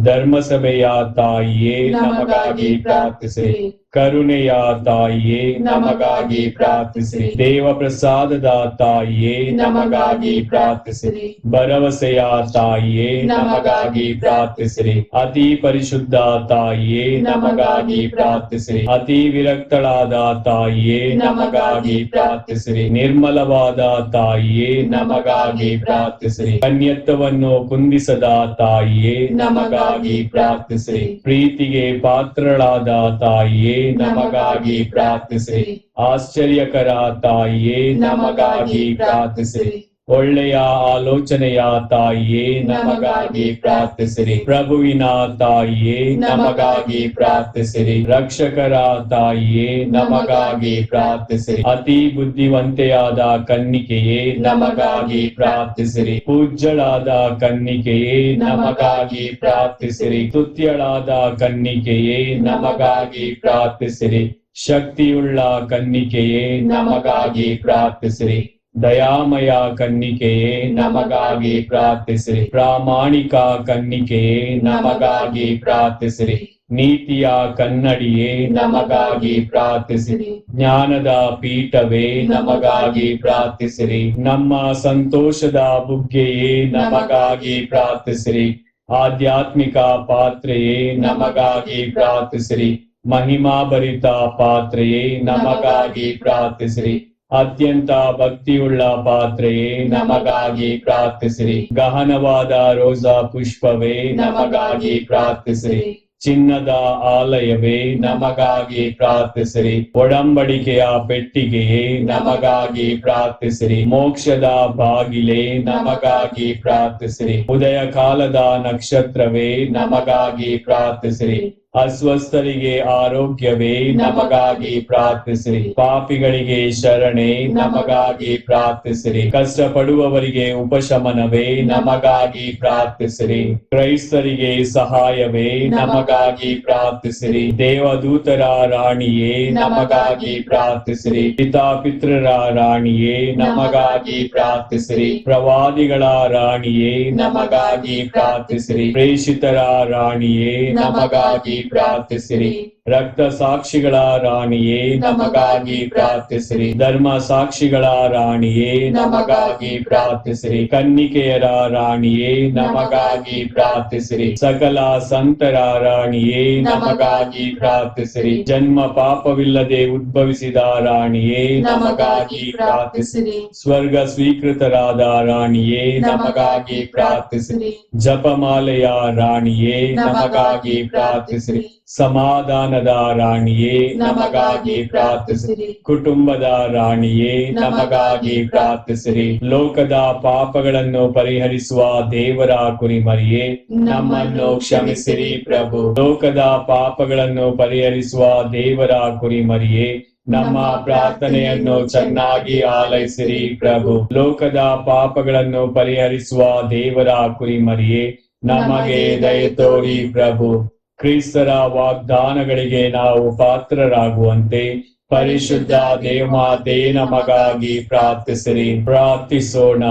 ಧರ್ಮಸಭೆಯ ತಾಯಿಯೇ ನಮಗಾಗಿ ಪ್ರಾರ್ಥಿಸಿರಿ. ಕರುಣೆಯ ತಾಯಿಯೇ ನಮಗಾಗಿ ಪ್ರಾರ್ಥಿಸಿರಿ. ದೇವ ಪ್ರಸಾದದ ತಾಯಿಯೇ ನಮಗಾಗಿ ಪ್ರಾರ್ಥಿಸಿರಿ. ಭರವಸೆಯ ತಾಯಿಯೇ ನಮಗಾಗಿ ಪ್ರಾರ್ಥಿಸಿರಿ. ಅತಿ ಪರಿಶುದ್ಧ ತಾಯಿಯೇ ನಮಗಾಗಿ ಪ್ರಾರ್ಥಿಸಿರಿ. ಅತಿ ವಿರಕ್ತಳಾದ ತಾಯಿಯೇ ನಮಗಾಗಿ ಪ್ರಾರ್ಥಿಸಿರಿ. ನಿರ್ಮಲವಾದ ತಾಯಿಯೇ ನಮಗಾಗಿ ಪ್ರಾರ್ಥಿಸಿರಿ. ಕನ್ಯತ್ವವನ್ನು ಕುಂದಿಸದ ತಾಯಿಯೇ ನಮಗಾಗಿ ಪ್ರಾರ್ಥಿಸಿರಿ. ಪ್ರೀತಿಗೆ ಪಾತ್ರಳಾದ ತಾಯಿಯೇ ನಮಗಾಗಿ ಪ್ರಾರ್ಥಿಸಿರಿ. ಆಶ್ಚರ್ಯಕರ ತಾಯಿಯೇ ನಮಗಾಗಿ ಪ್ರಾರ್ಥಿಸಿರಿ. ಒಳ್ಳೆಯ ಆಲೋಚನೆಯ ತಾಯಿಯೇ ನಮಗಾಗಿ ಪ್ರಾರ್ಥಿಸಿರಿ. ಪ್ರಭುವಿನ ತಾಯಿಯೇ ನಮಗಾಗಿ ಪ್ರಾರ್ಥಿಸಿರಿ. ರಕ್ಷಕರ ತಾಯಿಯೇ ನಮಗಾಗಿ ಪ್ರಾರ್ಥಿಸಿರಿ. ಅತಿ ಬುದ್ಧಿವಂತೆಯಾದ ಕನ್ನಿಕೆಯೇ ನಮಗಾಗಿ ಪ್ರಾರ್ಥಿಸಿರಿ. ಪೂಜ್ಯಳಾದ ಕನ್ನಿಕೆಯೇ ನಮಗಾಗಿ ಪ್ರಾರ್ಥಿಸಿರಿ. ಸ್ತುತ್ಯಳಾದ ಕನ್ನಿಕೆಯೇ ನಮಗಾಗಿ ಪ್ರಾರ್ಥಿಸಿರಿ. ಶಕ್ತಿಯುಳ್ಳ ಕನ್ನಿಕೆಯೇ ನಮಗಾಗಿ ಪ್ರಾರ್ಥಿಸಿರಿ. ದಯಾಮಯ ಕನ್ನಿಕೆಯೇ ನಮಗಾಗಿ ಪ್ರಾರ್ಥಿಸಿರಿ. ಪ್ರಾಮಾಣಿಕ ಕನ್ನಿಕೆಯೇ ನಮಗಾಗಿ ಪ್ರಾರ್ಥಿಸಿರಿ. ನೀತಿಯ ಕನ್ನಡಿಯೇ ನಮಗಾಗಿ ಪ್ರಾರ್ಥಿಸಿರಿ. ಜ್ಞಾನದ ಪೀಠವೇ ನಮಗಾಗಿ ಪ್ರಾರ್ಥಿಸಿರಿ. ನಮ್ಮ ಸಂತೋಷದ ಬುಗ್ಗೆಯೇ ನಮಗಾಗಿ ಪ್ರಾರ್ಥಿಸಿರಿ. ಆಧ್ಯಾತ್ಮಿಕ ಪಾತ್ರೆಯೇ ನಮಗಾಗಿ ಪ್ರಾರ್ಥಿಸಿರಿ. ಮಹಿಮಾಭರಿತ ಪಾತ್ರೆಯೇ ನಮಗಾಗಿ ಪ್ರಾರ್ಥಿಸಿರಿ. ಅತ್ಯಂತ ಭಕ್ತಿಯುಳ್ಳ ಪಾತ್ರೆಯೇ ನಮಗಾಗಿ ಪ್ರಾರ್ಥಿಸಿರಿ. ಗಹನವಾದ ರೋಜಾ ಪುಷ್ಪವೇ ನಮಗಾಗಿ ಪ್ರಾರ್ಥಿಸಿರಿ. ಚಿನ್ನದ ಆಲಯವೇ ನಮಗಾಗಿ ಪ್ರಾರ್ಥಿಸಿರಿ. ಒಡಂಬಡಿಕೆಯ ಪೆಟ್ಟಿಗೆಯೇ ನಮಗಾಗಿ ಪ್ರಾರ್ಥಿಸಿರಿ. ಮೋಕ್ಷದ ಬಾಗಿಲೇ ನಮಗಾಗಿ ಪ್ರಾರ್ಥಿಸಿರಿ. ಉದಯ ಕಾಲದ ನಕ್ಷತ್ರವೇ ನಮಗಾಗಿ ಪ್ರಾರ್ಥಿಸಿರಿ. ಅಸ್ವಸ್ಥರಿಗೆ ಆರೋಗ್ಯವೇ ನಮಗಾಗಿ ಪ್ರಾರ್ಥಿಸಿರಿ. ಪಾಪಿಗಳಿಗೆ ಶರಣೆ ನಮಗಾಗಿ ಪ್ರಾರ್ಥಿಸಿರಿ. ಕಷ್ಟಪಡುವವರಿಗೆ ಉಪಶಮನವೇ ನಮಗಾಗಿ ಪ್ರಾರ್ಥಿಸಿರಿ. ಕ್ರೈಸ್ತರಿಗೆ ಸಹಾಯವೇ ನಮಗಾಗಿ ಪ್ರಾರ್ಥಿಸಿರಿ. ದೇವದೂತರ ರಾಣಿಯೇ ನಮಗಾಗಿ ಪ್ರಾರ್ಥಿಸಿರಿ. ಪಿತಾಪಿತ್ರರ ರಾಣಿಯೇ ನಮಗಾಗಿ ಪ್ರಾರ್ಥಿಸಿರಿ. ಪ್ರವಾದಿಗಳ ರಾಣಿಯೇ ನಮಗಾಗಿ ಪ್ರಾರ್ಥಿಸಿರಿ. ಪ್ರೇಷಿತರ ರಾಣಿಯೇ ನಮಗಾಗಿ ಪ್ರಾರ್ಥಿಸಿರಿ. ರಕ್ತ ಸಾಕ್ಷಿಗಳ ರಾಣಿಯೇ ನಮಗಾಗಿ ಪ್ರಾರ್ಥಿಸಿರಿ. ಧರ್ಮ ಸಾಕ್ಷಿಗಳ ರಾಣಿಯೇ ನಮಗಾಗಿ ಪ್ರಾರ್ಥಿಸಿರಿ. ಕನ್ನಿಕೆಯರ ರಾಣಿಯೇ ನಮಗಾಗಿ ಪ್ರಾರ್ಥಿಸಿರಿ. ಸಕಲ ಸಂತರ ರಾಣಿಯೇ ನಮಗಾಗಿ ಪ್ರಾರ್ಥಿಸಿರಿ. ಜನ್ಮ ಪಾಪವಿಲ್ಲದೆ ಉದ್ಭವಿಸಿದ ರಾಣಿಯೇ ನಮಗಾಗಿ ಪ್ರಾರ್ಥಿಸಿರಿ. ಸ್ವರ್ಗ ಸ್ವೀಕೃತರಾದ ರಾಣಿಯೇ ನಮಗಾಗಿ ಪ್ರಾರ್ಥಿಸಿರಿ. ಜಪಮಾಲೆಯ ರಾಣಿಯೇ ನಮಗಾಗಿ ಪ್ರಾರ್ಥಿಸಿರಿ. ಸಮಾಧಾನದ ರಾಣಿಯೇ ನಮಗಾಗಿ ಪ್ರಾರ್ಥಿಸಿರಿ. ಕುಟುಂಬದ ರಾಣಿಯೇ ನಮಗಾಗಿ ಪ್ರಾರ್ಥಿಸಿರಿ. ಲೋಕದ ಪಾಪಗಳನ್ನು ಪರಿಹರಿಸುವ ದೇವರ ಕುರಿಮರಿಯೇ ನಮ್ಮನ್ನು ಕ್ಷಮಿಸಿರಿ ಪ್ರಭು. ಲೋಕದ ಪಾಪಗಳನ್ನು ಪರಿಹರಿಸುವ ದೇವರ ಕುರಿಮರಿಯೇ ನಮ್ಮ ಪ್ರಾರ್ಥನೆಯನ್ನು ಚೆನ್ನಾಗಿ ಆಲೈಸಿರಿ ಪ್ರಭು. ಲೋಕದ ಪಾಪಗಳನ್ನು ಪರಿಹರಿಸುವ ದೇವರ ಕುರಿಮರಿಯೇ ನಮಗೆ ದಯೆ ತೋರಿ ಪ್ರಭು. ಕ್ರಿಸ್ತರ ವಾಗ್ದಾನಗಳಿಗೆ ನಾವು ಪಾತ್ರರಾಗುವಂತೆ ಪರಿಶುದ್ಧ ದೇವಮಾತೆ ನಮಗಾಗಿ ಪ್ರಾರ್ಥಿಸಿರಿ. ಪ್ರಾರ್ಥಿಸೋಣ.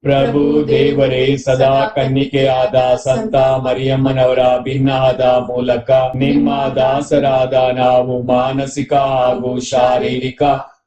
ಪ್ರಭು ದೇವರೇ, ಸದಾ ಕನ್ನಿಕೆಯಾದ ಸಂತ ಮರಿಯಮ್ಮನವರ ಭಿನ್ನಾದ ಮೂಲಕ ನಿಮ್ಮ ದಾಸರಾದ ನಾವು ಮಾನಸಿಕ ಹಾಗೂ ಶಾರೀರಿಕ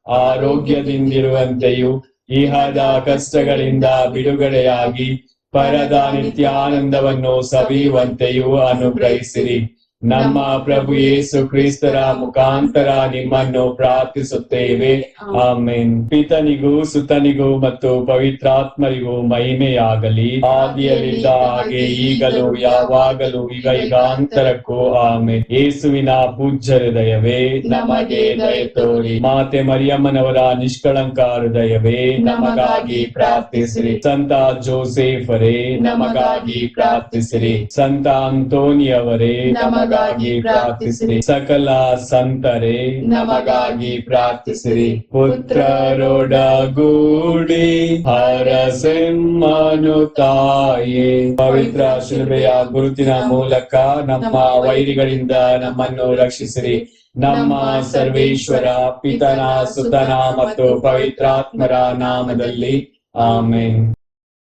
ಆರೋಗ್ಯದಿಂದಿರುವಂತೆಯೂ ಇಹದ ಕಷ್ಟಗಳಿಂದ ಬಿಡುಗಡೆಯಾಗಿ ಪರದ ನಿತ್ಯಾನಂದವನ್ನು ಸವಿಯುವಂತೆಯೂ ಅನುಗ್ರಹಿಸಿರಿ. ನಮ್ಮ ಪ್ರಭು ಯೇಸು ಕ್ರಿಸ್ತರ ಮುಖಾಂತರ ನಿಮ್ಮನ್ನು ಪ್ರಾರ್ಥಿಸುತ್ತೇವೆ. ಆಮೆನ್. ಪಿತನಿಗೂ ಸುತನಿಗೂ ಮತ್ತು ಪವಿತ್ರಾತ್ಮರಿಗೂ ಮಹಿಮೆಯಾಗಲಿ. ಆದಿಯಲ್ಲಿದ್ದ ಹಾಗೆ ಈಗಲೂ ಯಾವಾಗಲೂ ಈಗ ಯುಗಾಂತರಕ್ಕೂ ಆಮೆನ್. ಯೇಸುವಿನ ಪೂಜ್ಯ ಹೃದಯವೇ ನಮಗೆ ದಯೆ ತೋರಿ. ಮಾತೆ ಮರಿಯಮ್ಮನವರ ನಿಷ್ಕಳಂಕ ಹೃದಯವೇ ನಮಗಾಗಿ ಪ್ರಾರ್ಥಿಸಿರಿ. ಸಂತ ಜೋಸೆಫರೇ ನಮಗಾಗಿ ಪ್ರಾರ್ಥಿಸಿರಿ. ಸಂತ ಅಂತೋನಿಯವರೇ ನಮಗಾಗಿ ಪ್ರಾರ್ಥಿಸಿರಿ. ಸಕಲ ಸಂತರೇ ನಮಗಾಗಿ ಪ್ರಾರ್ಥಿಸಿರಿ. ಪುತ್ರರೊಡಗೂಡಿ ಹರಸೆಮ್ಮನು ತಾಯೇ, ಪವಿತ್ರ ಶಿಲುಬೆಯ ಗುರುತಿನ ಮೂಲಕ ನಮ್ಮ ವೈರಿಗಳಿಂದ ನಮ್ಮನ್ನು ರಕ್ಷಿಸಿರಿ. ನಮ್ಮ ಸರ್ವೇಶ್ವರ ಪಿತನ ಸುತನ ಮತ್ತು ಪವಿತ್ರಾತ್ಮರ ನಾಮದಲ್ಲಿ ಆಮೆನ್.